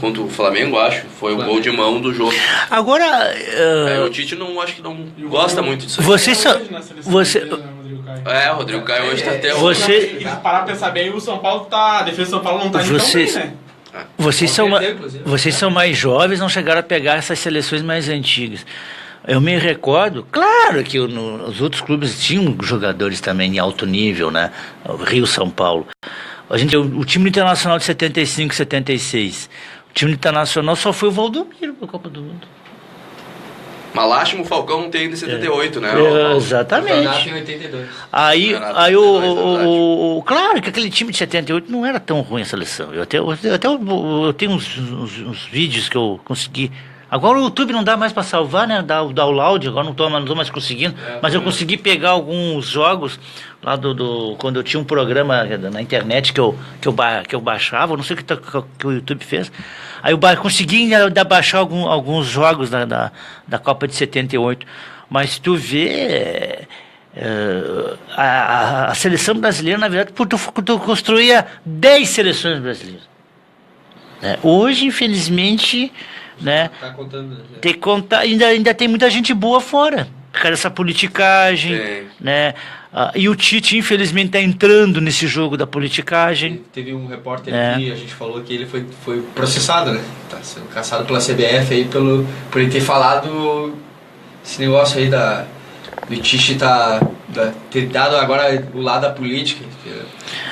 contra o Flamengo, acho. Foi o gol de mão do Jô. Agora... o Tite acho que não gosta muito disso aí. O Rodrigo Caio hoje tá até... E parar pra pensar bem, o São Paulo a defesa do São Paulo não tá indo tão bem, né? Vocês são mais jovens, não chegaram a pegar essas seleções mais antigas. Eu me recordo, claro que os outros clubes tinham jogadores também de alto nível, né? Rio, São Paulo. O time internacional de 75, 76. O time internacional só foi o Valdomiro para a Copa do Mundo. Malásimo, o Falcão não tem ainda em 78, né? Exatamente. O Renato em 82. Aí claro que aquele time de 78 não era tão ruim a seleção. Eu tenho uns vídeos que eu consegui. Agora o YouTube não dá mais para salvar, né? Dá o download, agora não tô mais conseguindo. Mas eu consegui pegar alguns jogos lá quando eu tinha um programa na internet que eu baixava, não sei o que o YouTube fez. Aí eu consegui ainda baixar alguns jogos da Copa de 78. Mas tu vê a seleção brasileira, na verdade, tu construía 10 seleções brasileiras. Hoje, infelizmente, né, Tá contando. ainda tem muita gente boa fora. Por causa dessa politicagem, né? E o Tite, infelizmente, está entrando nesse jogo da politicagem. Teve um repórter que a gente falou que ele foi processado, né? Tá sendo caçado pela CBF aí por ele ter falado esse negócio aí do Tite ter dado agora o lado da política.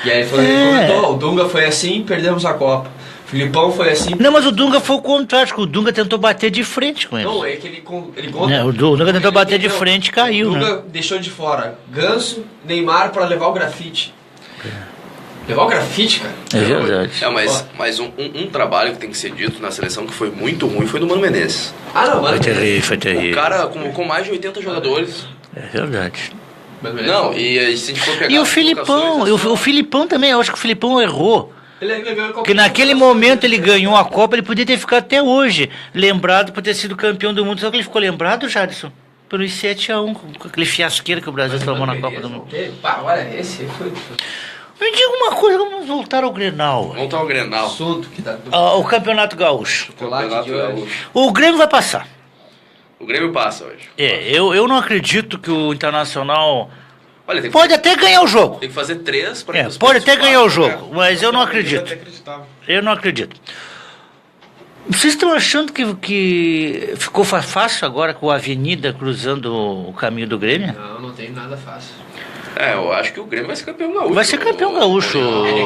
E aí ele comentou, o Dunga foi assim, perdemos a Copa. O Filipão foi assim. Não, mas o Dunga foi o contrário, porque o Dunga tentou bater de frente com ele. Não, é que ele conta. O Dunga tentou bater de frente e caiu, O Dunga né? deixou de fora Ganso, Neymar para levar o grafite. Levar o grafite, cara. É verdade. Mas um trabalho que tem que ser dito na seleção que foi muito ruim foi do Mano Menezes. Não, mano. Foi terrível. O cara convocou mais de 80 jogadores. É verdade. Não, e se a gente for pegar... E o Filipão, o Filipão também, eu acho que o Filipão errou. Porque Porque naquele momento ele ganhou a Copa, ele podia ter ficado até hoje lembrado por ter sido campeão do mundo. Só que ele ficou lembrado, Jadson, pelos 7-1, com aquele fiasqueiro que o Brasil tomou na Copa do Mundo. Olha, esse foi... Me diga uma coisa, vamos voltar ao Grenal. Montar o Grenal. assunto que tá... O Campeonato Gaúcho. Chocolate de hoje. O Grêmio vai passar. O Grêmio passa hoje. Eu não acredito que o Internacional... Olha, Pode até ganhar o jogo. Tem que fazer 3 para... Pode até ganhar o jogo, mas eu não Eu acredito. até acreditava. Eu não acredito. Vocês estão achando que ficou fácil agora com a Avenida cruzando o caminho do Grêmio? Não tem nada fácil. Eu acho que o Grêmio vai ser campeão gaúcho. Vai ser campeão gaúcho.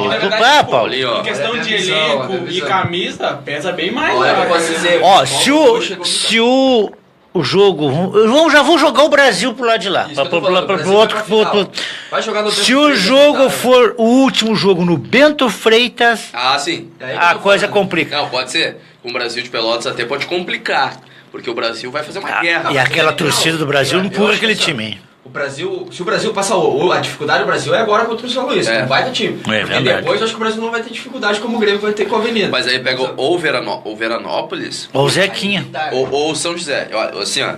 Na verdade, pô, Paulo. ó. Em questão Olha a de visão, elenco olha a e visão. camisa, pesa bem mais. Olha, né? eu posso dizer... Se o jogo... Já vou jogar o Brasil pro lado de lá. Isso que eu tô falando, o Pro Brasil outro... vai pra final. Vai jogar no Se o jogo for o último jogo no Bento Freitas, Sim. a coisa complica. Não, pode ser. Com o Brasil de Pelotas até pode complicar. Porque o Brasil vai fazer uma guerra. E aquela torcida do Brasil empurra aquele time, hein? O Brasil, se o Brasil passar a dificuldade do Brasil é agora contra o São Luís, não vai ter time. Porque verdade. depois eu acho que o Brasil não vai ter dificuldade como o Grêmio vai ter com a Avenida. Mas aí pega ou Veranópolis Ou o Zequinha. ou São José.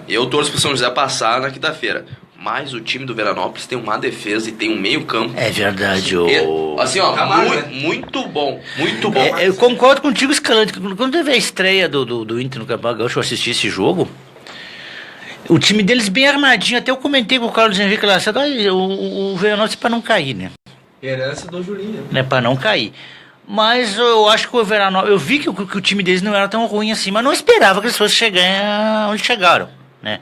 Eu torço pro São José passar na quinta-feira. Mas o time do Veranópolis tem uma defesa e tem um meio campo. É verdade, Muito bom. Muito bom. Eu concordo contigo, Escalante. Quando teve a estreia do Inter no Campeonato Gaúcho, eu assisti esse jogo. O time deles bem armadinho. Até eu comentei com o Carlos Henrique Lacerda, o Veranópolis para não cair, né? Herança do Julinho. Né, para não cair. Mas eu acho que o Veranópolis... Eu vi que o time deles não era tão ruim assim, mas não esperava que eles fossem chegar onde chegaram. Né?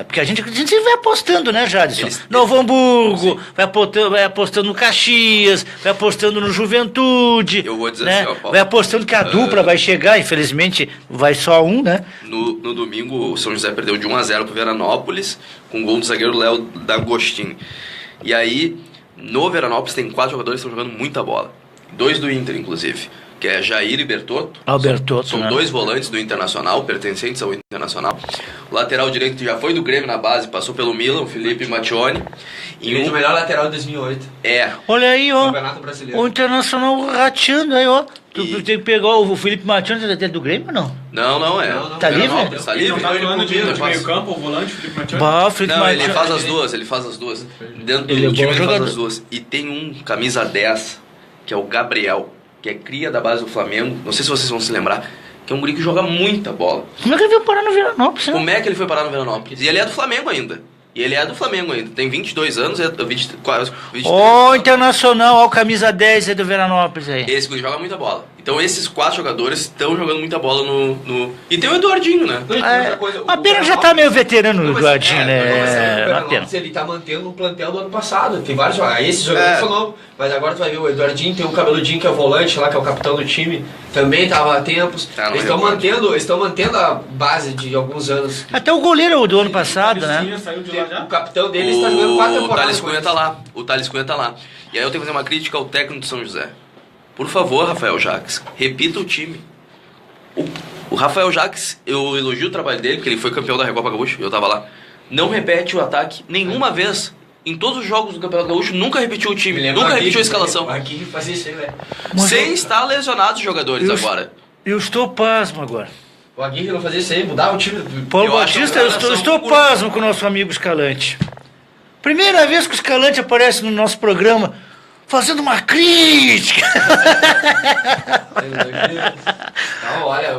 Porque a gente sempre vai apostando, né, Jadson? Novo Hamburgo, vai apostando no Caxias, vai apostando no Juventude. Eu vou dizer né? assim, ó, Paulo. Vai apostando que a dupla vai chegar, infelizmente vai só um, né? No domingo, o São José perdeu de 1-0 pro Veranópolis, com o gol do zagueiro Léo D'Agostinho. E aí, no Veranópolis tem 4 jogadores que estão jogando muita bola. 2 do Inter, inclusive. Que é Jair e Bertotto. Bertotto, São né? 2 volantes do Internacional, pertencentes ao Internacional. O lateral direito já foi do Grêmio na base, passou pelo Milan, o Felipe Mattioni. E o melhor lateral de 2008. Olha aí, ó. Campeonato Brasileiro. O Internacional rateando aí, ó. Tu tem que pegar o Felipe Matias até do Grêmio ou não? Não, é. Não, tá livre? Tá Ele não livre. tá falando de Ele meio campo, o volante, o Felipe Matias? Bah, o Felipe Não, ele Matias- faz as duas. Dentro Ele é do bom time ele faz jogador. as duas. E tem um camisa 10, que é o Gabriel, que é cria da base do Flamengo. Não sei se vocês vão se lembrar. Que é um guri que joga muita bola. Como é que ele veio parar no Veranópolis? Né? Como é que ele foi parar no Veranópolis? E ele é do Flamengo ainda. Tem 22 anos, 23. Internacional, ó, camisa 10 aí do Veranópolis aí. Esse guri joga muita bola. E Então esses 4 jogadores estão jogando muita bola no... E tem o Eduardinho, né? A pena já tá meio veterano o Eduardinho, né? Uma pena. Ele tá mantendo um plantel do ano passado. Tem vários jogadores. Esses jogadores são novos. Mas agora tu vai ver o Eduardinho, tem o cabeludinho que é o volante lá, que é o capitão do time. Também tava há tempos. Eles estão mantendo a base de alguns anos. Até o goleiro do ano passado, né? Saiu de lá já? O capitão dele está jogando 4 temporadas. O Thales Cunha tá lá. O Thales Cunha tá lá. E aí eu tenho que fazer uma crítica ao técnico do São José. Por favor, Rafael Jacques, repita o time. O Rafael Jacques, eu elogio o trabalho dele, porque ele foi campeão da Recopa Gaúcha, eu tava lá. Não repete o ataque nenhuma vez. Em todos os jogos do Campeonato Gaúcho, nunca repetiu o time, nunca repetiu a escalação. Aqui fazia isso aí, velho. Sem estar lesionados os jogadores agora. Eu estou pasmo agora. O Aguirre não fazia isso aí, mudava o time. Paulo Batista, eu estou pasmo com o nosso amigo Escalante. Primeira vez que o Escalante aparece no nosso programa fazendo uma crítica. Não, olha,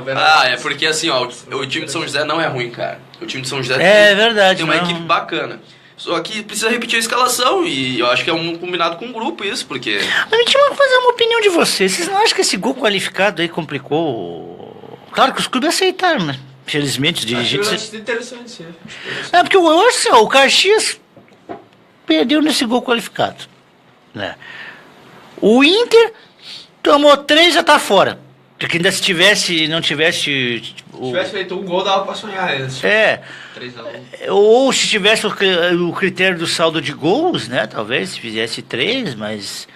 é porque assim, ó, o time de São José não é ruim, cara. O time de São José verdade, tem uma equipe bacana. Só que precisa repetir a escalação e eu acho que é um combinado com o grupo isso, porque... A gente vai fazer uma opinião de vocês. Vocês não acham que esse gol qualificado aí complicou? Claro que os clubes aceitaram, né? Felizmente, os dirigentes... Acho interessante, sim. Porque eu acho assim, o Caxias perdeu nesse gol qualificado, né? O Inter tomou 3 já tá fora. Porque ainda se não tivesse... Se tivesse feito um gol, dava pra sonhar. 3-1. Ou se tivesse o critério do saldo de gols, né? Talvez, se fizesse 3, mas...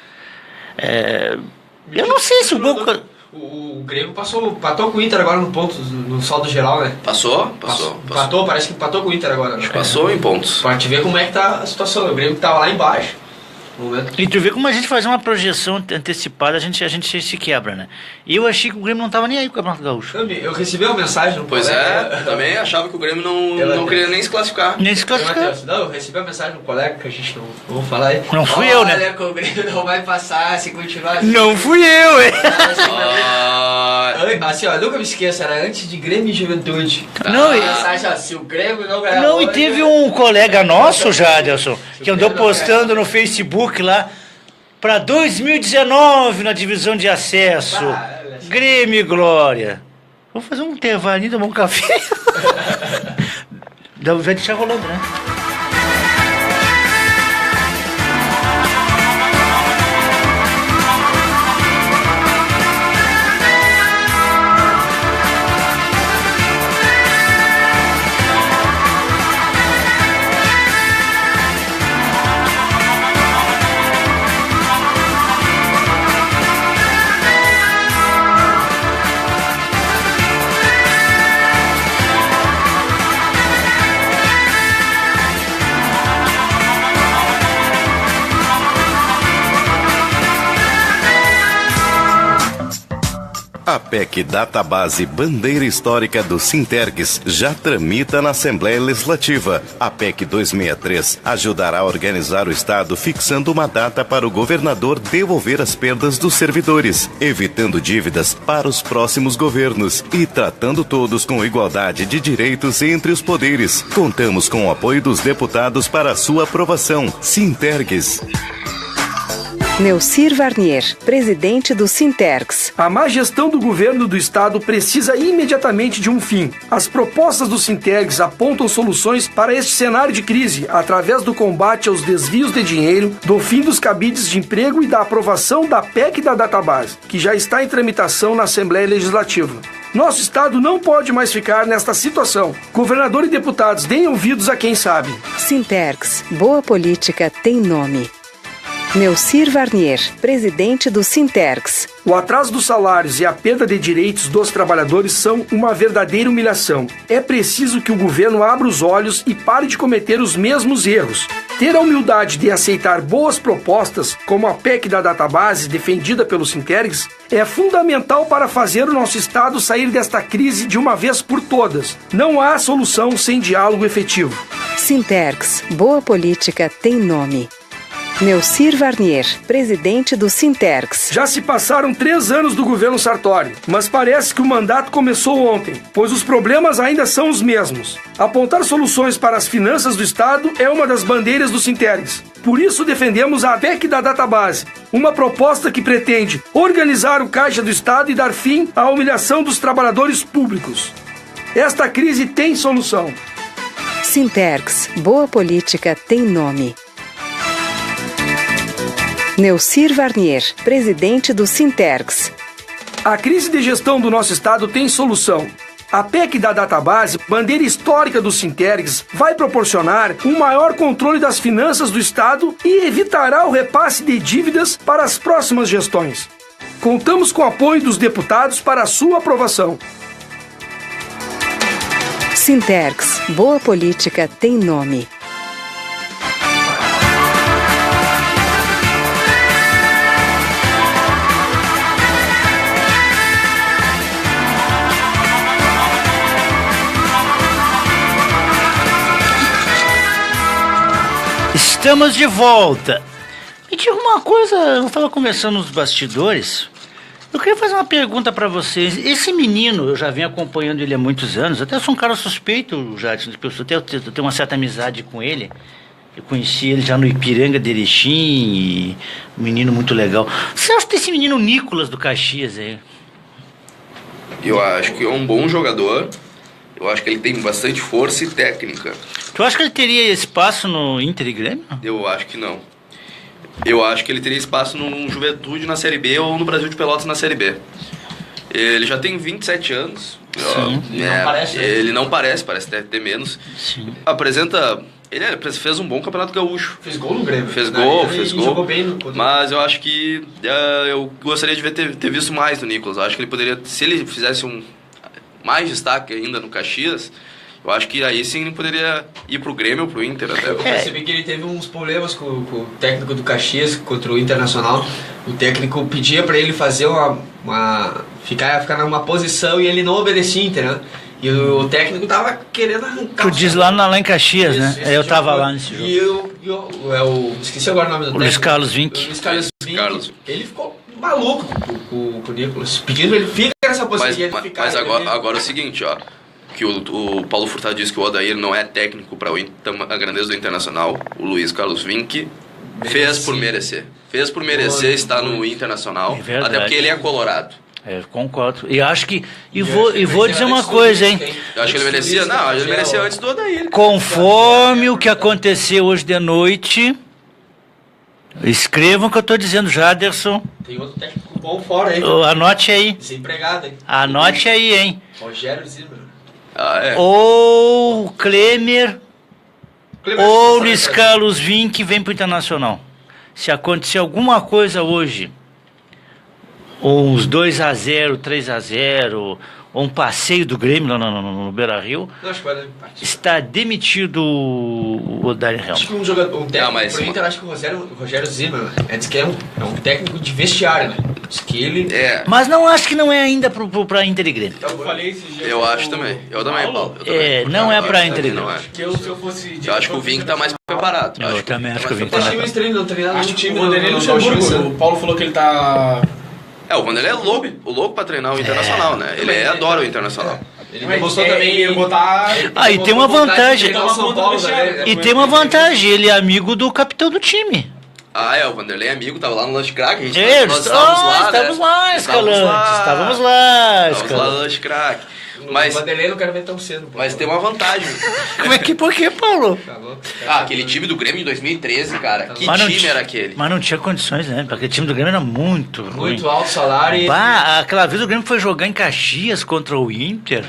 eu não sei se o gol... O Grêmio empatou com o Inter agora no ponto, no saldo geral, né? Passou. Empatou, parece que empatou com o Inter agora. Né? Passou em pontos. Pra te ver como é que tá a situação. O Grêmio que tava lá embaixo. E tu vê como a gente faz uma projeção antecipada, a gente se quebra, né? E eu achei que o Grêmio não tava nem aí com o Campeonato Gaúcho. Eu recebi uma mensagem no colega. Eu também achava que o Grêmio não queria nem se classificar. Nem se classificar. Não, eu recebi uma mensagem do colega que a gente não vou falar aí. Não fui eu, né? Olha que o Grêmio não vai passar se continuar assim. Não fui eu, hein? Assim, ó, nunca me esqueça, era antes de Grêmio e Juventude. Não, mensagem, se o Grêmio não ganhar. Não, e teve um colega nosso, Jaderson, que andou postando no Facebook lá, para 2019 na divisão de acesso. Grêmio e Glória. Vou fazer um intervalinho, tomar um café. Vai deixar rolando, né? A PEC Database Bandeira Histórica do Sintergs já tramita na Assembleia Legislativa. A PEC 263 ajudará a organizar o Estado fixando uma data para o governador devolver as perdas dos servidores, evitando dívidas para os próximos governos e tratando todos com igualdade de direitos entre os poderes. Contamos com o apoio dos deputados para sua aprovação. Sintergs. Neucir Varnier, presidente do Sintergs. A má gestão do governo do estado precisa imediatamente de um fim. As propostas do Sintergs apontam soluções para este cenário de crise, através do combate aos desvios de dinheiro, do fim dos cabides de emprego e da aprovação da PEC da Database, que já está em tramitação na Assembleia Legislativa. Nosso estado não pode mais ficar nesta situação. Governador e deputados, deem ouvidos a quem sabe. Sintergs, boa política tem nome. Neucir Varnier, presidente do Sintergs. O atraso dos salários e a perda de direitos dos trabalhadores são uma verdadeira humilhação. É preciso que o governo abra os olhos e pare de cometer os mesmos erros. Ter a humildade de aceitar boas propostas, como a PEC da Database, defendida pelo Sintergs, é fundamental para fazer o nosso Estado sair desta crise de uma vez por todas. Não há solução sem diálogo efetivo. Sintergs, boa política tem nome. Neucir Varnier, presidente do Sintergs. Já se passaram 3 anos do governo Sartori, mas parece que o mandato começou ontem, pois os problemas ainda são os mesmos. Apontar soluções para as finanças do Estado é uma das bandeiras do Sintergs. Por isso defendemos a PEC da Database, uma proposta que pretende organizar o caixa do Estado e dar fim à humilhação dos trabalhadores públicos. Esta crise tem solução. Sintergs, boa política tem nome. Neucir Varnier, presidente do Sintergs. A crise de gestão do nosso Estado tem solução. A PEC da Database, bandeira histórica do Sintergs, vai proporcionar um maior controle das finanças do Estado e evitará o repasse de dívidas para as próximas gestões. Contamos com o apoio dos deputados para a sua aprovação. Sintergs, boa política tem nome. Estamos de volta. Me diga uma coisa, eu estava conversando nos bastidores. Eu queria fazer uma pergunta para vocês. Esse menino, eu já venho acompanhando ele há muitos anos. Até sou um cara suspeito, já, eu tenho uma certa amizade com ele. Eu conheci ele já no Ipiranga de Erechim, e um menino muito legal. Você acha que esse menino Nicolas do Caxias aí? Eu acho que é um bom jogador. Eu acho que ele tem bastante força e técnica. Tu acha que ele teria espaço no Inter e Grêmio? Eu acho que não. Eu acho que ele teria espaço no Juventude na Série B ou no Brasil de Pelotas na Série B. Ele já tem 27 anos. Sim. Ele não parece ter menos. Sim. Ele fez um bom campeonato gaúcho. Fez gol no Grêmio. Fez gol. Jogou bem no... Mas eu acho que eu gostaria de ter visto mais do Nicolas. Eu acho que ele poderia, se ele fizesse mais destaque ainda no Caxias, eu acho que aí sim ele poderia ir pro Grêmio ou pro Inter até. Eu percebi que ele teve uns problemas com o técnico do Caxias contra o Internacional. O técnico pedia pra ele fazer ficar numa posição e ele não obedecia, entendeu? E o técnico tava querendo arrancar. Tu diz lá em Caxias, né? Eu tava lá nesse jogo. Esqueci agora o nome do técnico. Luiz Carlos Vinck. Luiz Carlos Vinck. Ele ficou maluco com o Nicolas, pedindo ele fica nessa posição. Mas agora é o seguinte, ó. Que o Paulo Furtado disse que o Odair não é técnico para a grandeza do Internacional. O Luiz Carlos Vinck fez por merecer. Fez por merecer estar no Internacional. É verdade. Até porque ele é colorado. Eu concordo. E acho que. E vou dizer uma coisa, hein? Eu acho que ele merecia. Não, ele merecia antes do Odair. Conforme o que aconteceu hoje de noite. Escrevam o que eu tô dizendo, Jaderson. Tem outro técnico bom fora aí. Anote aí. Desempregado, hein? Anote aí, hein? Rogério Zimmer. Ou Klemer, ou Luiz Carlos Vinck vem pro Internacional. Se acontecer alguma coisa hoje, ou uns 2-0, 3-0, ou um passeio do Grêmio lá no Beira-Rio, está demitido o Odair Helm. Acho que um técnico pro Inter, acho que o Rogério Zimmer, diz que é um técnico de vestiário, né? Diz que ele... Mas não acho que não é ainda pra Inter e Grêmio. Eu acho também. Eu também, Paulo. Não é pra Inter e Grêmio. Eu acho que o Vinck tá mais preparado. Eu também acho que o Vinck tá mais preparado. Acho que o Vanderlei não chegou. O Paulo falou que ele tá... O Vanderlei é louco pra treinar o Internacional, né? Ele adora o Internacional. Ele gostou também de botar... E tem uma vantagem. E tem uma vantagem, ele é amigo do capitão do time. O Vanderlei é amigo, tava lá no Lanche Crack, Estávamos lá, no Lanche Crack. Mas o Vanderlei não quero ver tão cedo. Mas tem uma vantagem. Por que, Paulo? Aquele time do Grêmio em 2013, cara. Que time era aquele? Mas não tinha condições, né? Porque o time do Grêmio era muito ruim. Muito alto salário. Aquela vez o Grêmio foi jogar em Caxias contra o Inter.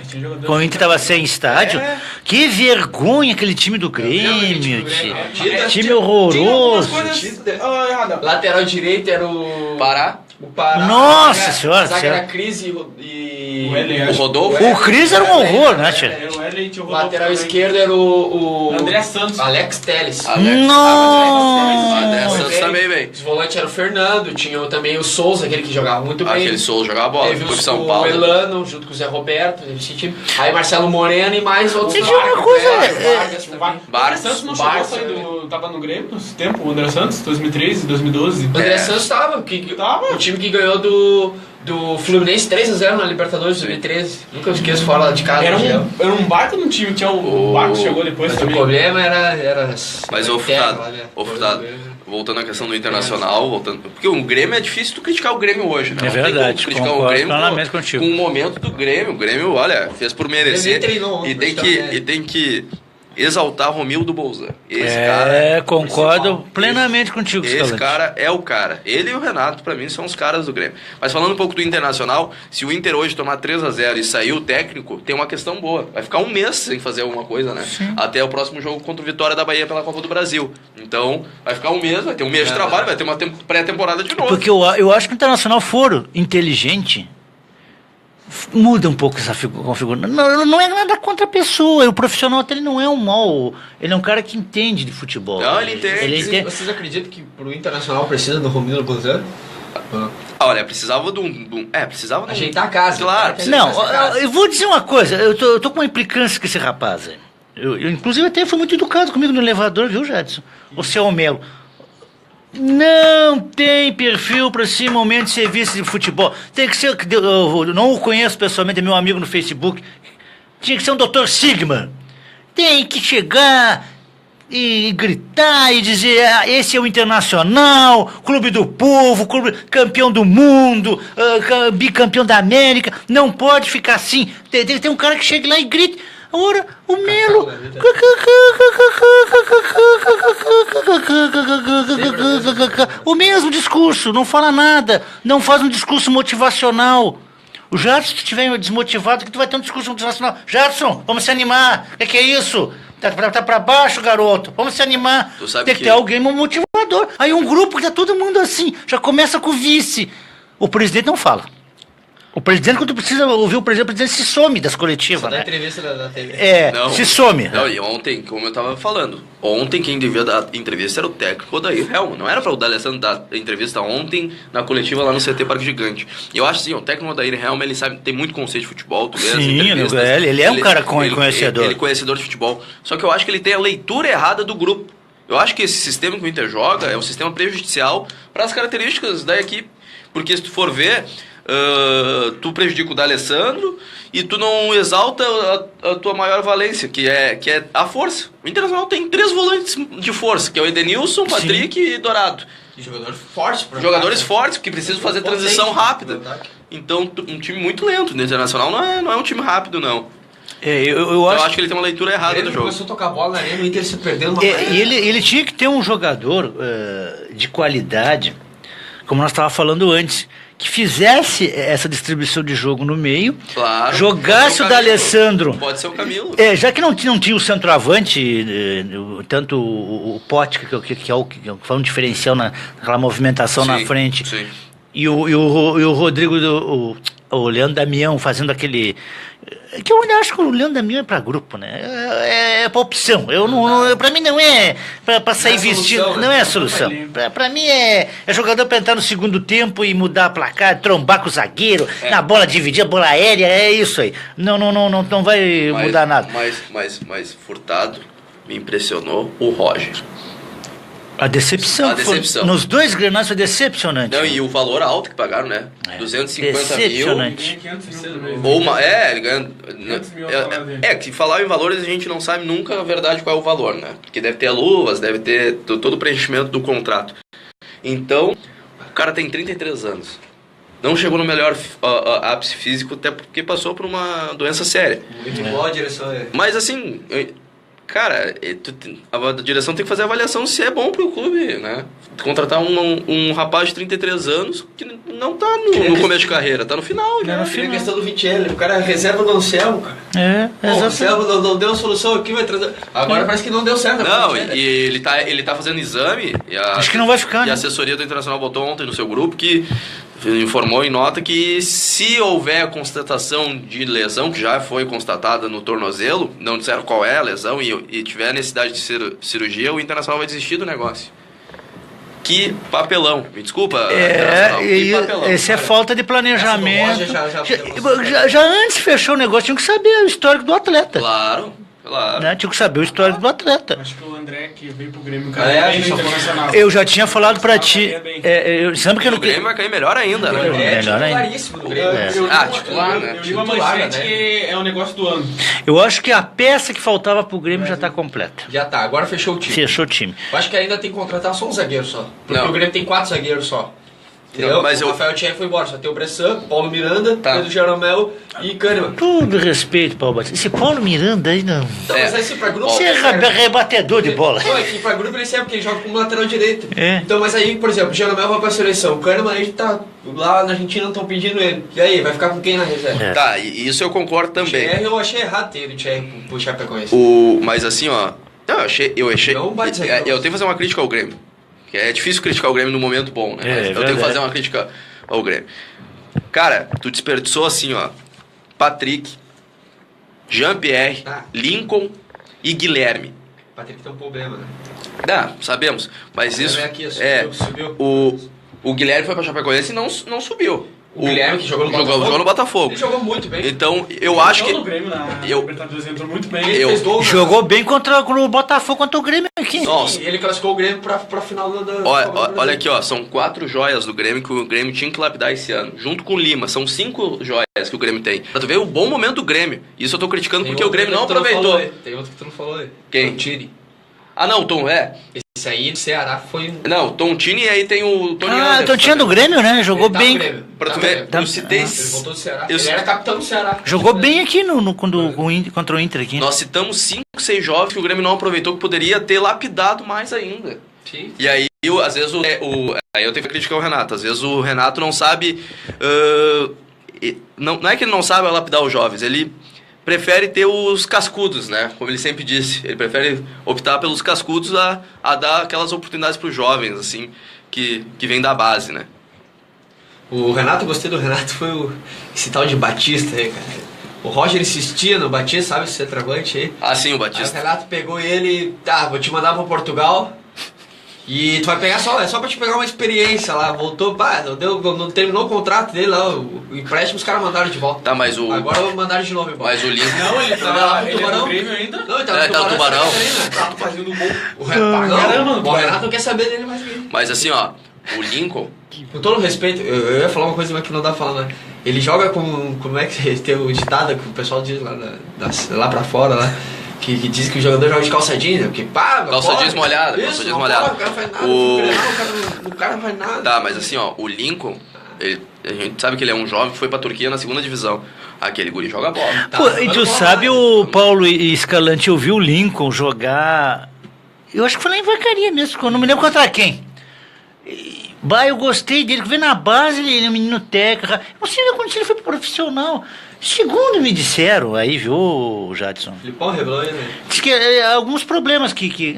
Quando o Inter tava sem estádio. Que vergonha aquele time do Grêmio. Time horroroso. Lateral direito era o Pará. Nossa senhora. A zaga era Cris e e O Rodolfo. O Cris era um horror, né, tia? Era o L, tinha o o Rodolfo lateral também. esquerdo era o André Santos. Alex Telles. André Santos também, velho. Os volantes era o Fernando, tinha também o Souza, aquele que jogava muito bem. Aquele Souza jogava bola, Teve foi pro o São Paulo. Elano, junto com o Zé Roberto, esse time. Aí Marcelo Moreno e mais outros. Deixa eu dizer uma coisa, Vargas O também. André Santos não chegou a Barça, sair do... Tava no Grêmio nesse tempo, o André Santos, 2013, 2012. O André Santos tava, o time que ganhou do Fluminense 3-0 na Libertadores de 2013. Nunca esqueço fora de casa. Era um baita no time, tinha o Barco chegou depois Mas também. o problema era Mas ô Furtado, voltando à questão do Internacional, porque o Grêmio é difícil tu criticar o Grêmio hoje, né? É Não tem como verdade, criticar o concordo Grêmio plenamente contigo. com o momento do Grêmio. O Grêmio, olha, fez por merecer. Ele treinou ontem, E tem que exaltar Romildo Bolzan. Esse cara, concordo plenamente contigo, esse Scalante. cara é o cara. Ele e o Renato, pra mim, são os caras do Grêmio. Mas falando um pouco do Internacional, se o Inter hoje tomar 3-0 e sair o técnico, tem uma questão boa. Vai ficar um mês sem fazer alguma coisa, né? Sim. Até o próximo jogo contra o Vitória da Bahia pela Copa do Brasil. Então, vai ficar um mês, vai ter um mês de trabalho, vai ter uma pré-temporada de novo. Porque eu acho que o Internacional for inteligente, muda um pouco essa configuração. Não é nada contra a pessoa. O profissional até ele não é um mau. Ele é um cara que entende de futebol. Não, ele entende. Vocês acreditam que pro Internacional precisa do Romildo Bolzan? Olha, precisava de um... precisava de um... Ajeitar a casa. Claro, Não, eu vou dizer uma coisa. Eu tô com uma implicância com esse rapaz aí. Eu, inclusive, até foi muito educado comigo no elevador, viu, Jadson? O seu Melo. Não tem perfil para esse momento de serviço de futebol. Tem que ser... Eu não o conheço pessoalmente, é meu amigo no Facebook. Tinha que ser um Dr. Sigma. Tem que chegar e gritar e dizer: esse é o Internacional, clube do povo, clube campeão do mundo, bicampeão da América. Não pode ficar assim. Tem um cara que chega lá e grita. Ora, o Melo. O mesmo discurso, não fala nada, não faz um discurso motivacional. O Jadson, se estiver desmotivado, que tu vai ter um discurso motivacional. Jadson, vamos se animar. O que é isso? Tá pra baixo, garoto. Vamos se animar. Tem que ter alguém motivador. Aí um grupo que tá todo mundo assim, já começa com o vice. O presidente não fala. O presidente, quando precisa ouvir o presidente se some das coletivas, né? Da entrevista da TV. Se some. Não, e ontem, como eu tava falando, ontem quem devia dar entrevista era o técnico Odair Helma. Não era para o D'Alessandro dar entrevista ontem na coletiva lá no CT Parque Gigante. E eu acho assim, o técnico Odair Helma, ele sabe, tem muito conceito de futebol. Tu vê as entrevistas, ele é um cara conhecedor. Ele é conhecedor de futebol. Só que eu acho que ele tem a leitura errada do grupo. Eu acho que esse sistema que o Inter joga é um sistema prejudicial para as características da equipe. Porque se tu for ver... tu prejudica o D'Alessandro e tu não exalta a tua maior valência, que é a força. O Internacional tem 3 volantes de força, que é o Edenilson, Patrick e Dourado. E jogadores fortes. Jogadores fortes que precisam fazer transição rápida. Então, um time muito lento. O Internacional não é um time rápido, não. Eu acho que ele tem uma leitura errada do jogo. Começou a tocar bola na arena, o Inter se perdendo uma E ele tinha que ter um jogador de qualidade, como nós estávamos falando antes, que fizesse essa distribuição de jogo no meio, claro, jogasse o D'Alessandro. Pode ser o Camilo. Já que não tinha o centroavante, tanto o Pote, que é o foi um diferencial naquela movimentação na frente, sim. E o Rodrigo, o Leandro Damião fazendo aquele... Que eu acho que o Leandro Damião é pra grupo, né? É pra opção. Pra mim não é pra sair vestido. Não é a solução. Pra mim é jogador pra entrar no segundo tempo e mudar a placar, trombar com o zagueiro, na bola dividir, a bola aérea, é isso aí. Não vai mudar nada. Mas Furtado me impressionou o Roger. A decepção. Nos 2 Grenais foi decepcionante. Não, e o valor alto que pagaram, né? 250 decepcionante. mil. Ele ganha... 500 mil que falar em valores a gente não sabe nunca a verdade qual é o valor, né? Porque deve ter luvas, deve ter todo o preenchimento do contrato. Então, o cara tem 33 anos. Não chegou no melhor ápice físico, até porque passou por uma doença séria. Muito boa a direção. Mas assim... Cara, a direção tem que fazer a avaliação se é bom pro clube, né? Contratar um rapaz de 33 anos que não tá no começo de carreira, tá no final. Já. É a questão do Vitinelli, o cara é reserva do Anselmo, cara. O Anselmo não deu solução aqui, vai trazer... Agora parece que não deu certo. Não, e ele tá fazendo exame. Acho que não vai ficar, E a assessoria do Internacional botou ontem no seu grupo que informou em nota que se houver constatação de lesão, que já foi constatada no tornozelo, não disseram qual é a lesão, e tiver necessidade de cirurgia, o Internacional vai desistir do negócio. Que papelão, me desculpa. Que papelão, esse é falta de planejamento. Já antes de fechar o negócio, tinha que saber o histórico do atleta. Claro. Né? Tinha que saber o histórico do atleta. Acho que o André, que veio pro Grêmio, cara, internacional. Eu já tinha falado pra ti. Sabe que o Grêmio vai cair melhor ainda, né? Melhor ainda. Do Grêmio. Titular, né? Eu digo a manchete que é o negócio do ano. Eu acho que a peça que faltava pro Grêmio já tá completa. Já tá, agora fechou o time. Fechou o time. Eu acho que ainda tem que contratar só um zagueiro só. Porque o Grêmio tem 4 zagueiros só. Entendeu? Não, mas o Rafael Tchek foi embora, só tem o Bressan, Paulo Miranda, Pedro Jeromel e Kahneman. Tudo respeito, Paulo Batista. Esse Paulo Miranda aí não. Então, mas aí pra grupo. Você é rebatedor de bola. Não, é que pra grupo ele serve porque ele joga como lateral direito. É. Então, mas aí, por exemplo, o Jeromel vai pra seleção. O Kahneman aí tá. Lá na Argentina não estão pedindo ele. E aí, vai ficar com quem na reserva? Tá, e isso eu concordo também. Eu achei errado ter o Tchek pro Chapecoense. Mas assim, ó. Eu achei. Não vai dizer eu tenho que fazer uma crítica ao Grêmio. Que é difícil criticar o Grêmio no momento bom, né? Mas eu tenho que fazer uma crítica ao Grêmio. Cara, tu desperdiçou assim, ó. Patrick, Jean-Pierre, Lincoln e Guilherme. Patrick tem um problema, né? Sabemos. Mas isso. Subiu. O Guilherme foi pra Chapecoense e não subiu. O Guilherme que jogou no Botafogo. Ele jogou muito bem. Então, eu acho que. No Grêmio, na Libertadores entrou muito bem. Ele fez gol, jogou bem contra o Botafogo, contra o Grêmio aqui. Nossa. Ele classificou o Grêmio pra final da. Olha aqui, ó. São 4 joias do Grêmio que o Grêmio tinha que lapidar esse ano. Junto com o Lima. São 5 joias que o Grêmio tem. Pra tu ver o bom momento do Grêmio. Isso eu tô criticando porque o Grêmio não aproveitou. Tem outro que tu não falou aí. Quem? Tire. Não, Tom, Esse aí do Ceará foi. Não, Tom Tini e aí tem o Tony Anderson. Então tinha do Grêmio, né? Jogou bem. Pra tu ver, eu citei. Ele voltou do Ceará. Ele era capitão do Ceará. Jogou bem aqui contra o Inter aqui. Nós citamos 5, 6 jovens que o Grêmio não aproveitou, que poderia ter lapidado mais ainda. Sim. E aí, às vezes, aí eu tenho que criticar o Renato. Às vezes o Renato não sabe. Não é que ele não sabe lapidar os jovens, ele prefere ter os cascudos, né? Como ele sempre disse. Ele prefere optar pelos cascudos a dar aquelas oportunidades para os jovens, assim, que vem da base, né? O Renato, gostei do Renato, foi esse tal de Batista aí, cara. O Roger insistia no Batista, sabe, esse centroavante aí. Sim, o Batista. Aí o Renato pegou ele, vou te mandar para Portugal. E tu vai pegar é só pra te pegar uma experiência lá. Voltou, não terminou o contrato dele lá, o empréstimo, os caras mandaram de volta. Mas agora mandaram de novo embora. Mas o Lincoln. Não, ele tava lá no Tubarão. Grêmio ainda? Não, ele tava no Tubarão. Tava fazendo gol. O Renato não quer saber dele mais ninguém. Mas assim, ó, o Lincoln. Com todo respeito, eu ia falar uma coisa mas que não dá pra falar, né? Ele joga com. Como é que tem o ditado que o pessoal diz lá pra fora lá? Que diz que o jogador joga de calça jeans, porque calça jeans molhada, calça jeans molhada. O cara faz nada, o cara não faz nada. Tá, mas assim, ó, o Lincoln, a gente sabe que ele é um jovem que foi pra Turquia na 2ª divisão. Aquele guri joga bola. E tu sabe, o Paulo Escalante, eu vi o Lincoln jogar. Eu acho que foi lá em Vacaria mesmo, eu não me lembro contra quem. Eu gostei dele, que veio na base, ele é um menino técnico. Não sei quando ele foi profissional. Segundo me disseram, aí viu, Jadson? Filipão revelou aí, né? Diz que alguns problemas que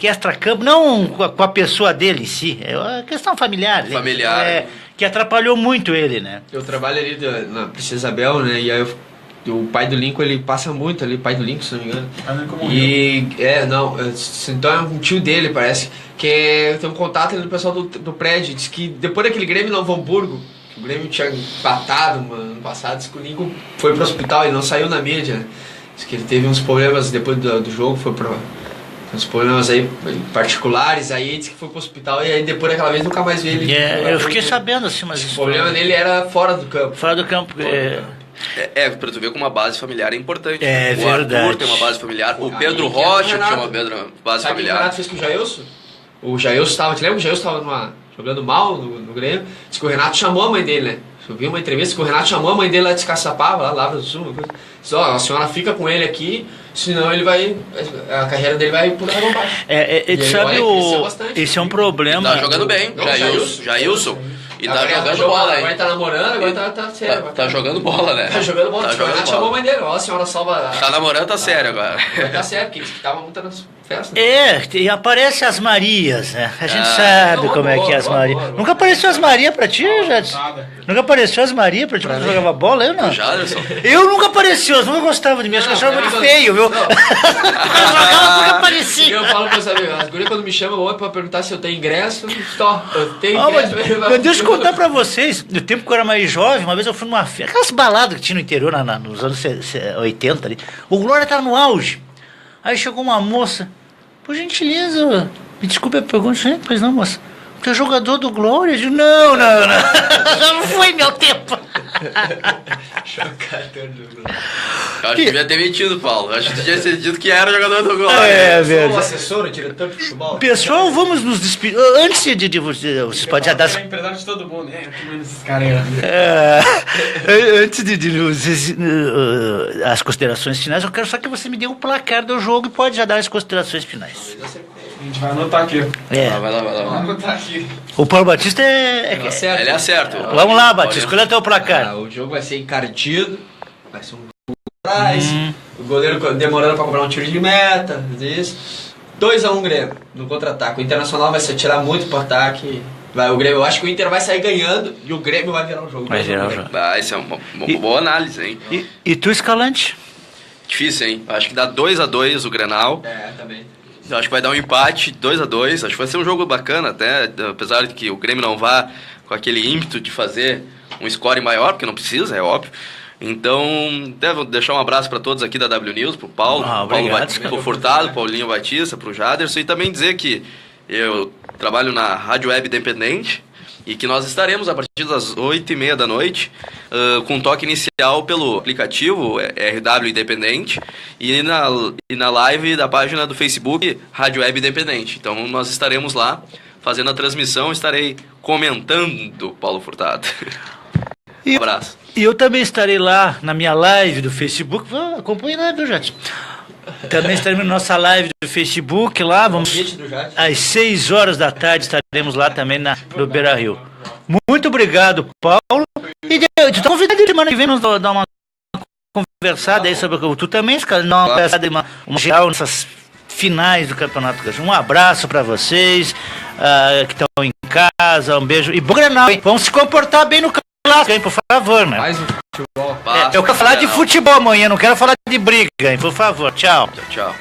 extra-campo, não com a pessoa dele em si, é uma questão familiar. Familiar. Que atrapalhou muito ele, né? Eu trabalho ali na Princesa Isabel, né? E aí o pai do Lincoln, ele passa muito ali, pai do Lincoln, se não me engano. Então é um tio dele, parece, que tem um contato ali do pessoal do prédio, diz que depois daquele Grêmio em Novo Hamburgo, o Grêmio tinha empatado ano passado, diz que o Lincoln foi pro hospital, ele não saiu na mídia, né? Diz que ele teve uns problemas depois do jogo, foi pro... uns problemas aí particulares, aí diz que foi pro hospital e aí depois daquela vez nunca mais vi ele. Eu fiquei sabendo assim, mas... O problema dele era fora do campo. Fora do campo, pra tu ver como uma base familiar é importante. É o verdade. Arthur tem uma base familiar, o Pedro Rocha tinha uma base Sabe familiar. O Renato fez com o Jailson? O Jailson estava, te lembra? O Jailson estava jogando mal no Grêmio. Diz que o Renato chamou a mãe dele, né? Eu vi uma entrevista que o Renato chamou a mãe dele lá de Caçapava, lá Lavra do Sul. Disse, a senhora fica com ele aqui, senão ele vai... A carreira dele vai por água abaixo. Sabe, esse é um problema. Tá jogando bem, Jailson. E tá jogando bola, hein? Agora tá namorando, agora tá sério. Tá jogando bola, né? Tá jogando bola. Tá O jogando Renato bola. chamou a mãe dele. Ó, a senhora salva... Tá namorando, tá sério agora. Tá sério, porque tava muito nas festas. E aparece as Marias, né? A gente sabe como é que é as Marias. Nunca apareceu as Marias pra ti, Jadson? Nunca apareceu as Marias pra ti quando jogava bola, eu não. Jaderson. Eu nunca apareci, elas nunca gostavam de mim, acho que achavam muito feio, viu? Nunca E apareci. eu falo pra essa amiga, as gurias quando me chamam ou é pra perguntar se eu tenho ingresso, eu tenho ingresso. Mas deixa eu contar pra vocês, no tempo que eu era mais jovem, uma vez eu fui numa festa, aquelas baladas que tinha no interior, nos anos 80 ali, o Glória tava no auge. Aí chegou uma moça, por gentileza, me desculpe a pergunta, pois não, moça, tu é jogador do Glória? Eu digo, não, já não foi meu tempo. Eu acho que devia ter mentido, Paulo. Eu acho que devia ter dito que era jogador do Glória. É Sou o verdade. assessor, o diretor de futebol. Pessoal, vamos nos despedir. Antes de vocês podem já dar. É empresário de todo mundo, né? Que menos esses caras aí. Antes as considerações finais, eu quero só que você me dê o placar do jogo e pode já dar as considerações finais. A gente vai anotar aqui. Vai lá. Vamos anotar aqui. O Paulo Batista Tá certo. Ele acerta. Vamos lá, Batista, qual é o teu placar? O jogo vai ser encardido, vai ser um jogo atrás, o goleiro demorando pra comprar um tiro de meta, isso. 2-1 Grêmio no contra-ataque. O Internacional vai se atirar muito pro ataque. O Grêmio, eu acho que o Inter vai sair ganhando e o Grêmio vai virar o jogo. Vai virar o jogo. Isso é uma boa análise, hein? E tu, Escalante? Difícil, hein? Acho que dá 2-2 o Grenal. Também. Eu acho que vai dar um empate, 2-2. Acho que vai ser um jogo bacana até, apesar de que o Grêmio não vá com aquele ímpeto de fazer um score maior, porque não precisa, é óbvio. Então, devo deixar um abraço para todos aqui da W News, pro Paulo, pro Furtado, Paulinho Batista, pro Jaderson, e também dizer que eu trabalho na Rádio Web Independente e que nós estaremos a partir das 8h30 da noite com um toque inicial pelo aplicativo RW Independente e na live da página do Facebook Rádio Web Independente. Então nós estaremos lá fazendo a transmissão, estarei comentando, Paulo Furtado. Um abraço. E eu também estarei lá na minha live do Facebook. Acompanhe lá, viu, Jadson? Também estaremos na nossa live do Facebook lá. Vamos às 6 horas da tarde estaremos lá também no Beira Rio. Muito obrigado, Paulo. E tu tá convidado de semana que vem nos dar uma conversada aí sobre tu também, cara, dar uma conversada, uma geral nessas finais do Campeonato Gaúcho. Um abraço pra vocês que estão em casa, um beijo e bom Grenal, hein? Vamos se comportar bem no clássico, hein, por favor, né? Mais um futebol. Eu quero falar de futebol amanhã, não quero falar de briga, hein, por favor. Tchau. Tchau.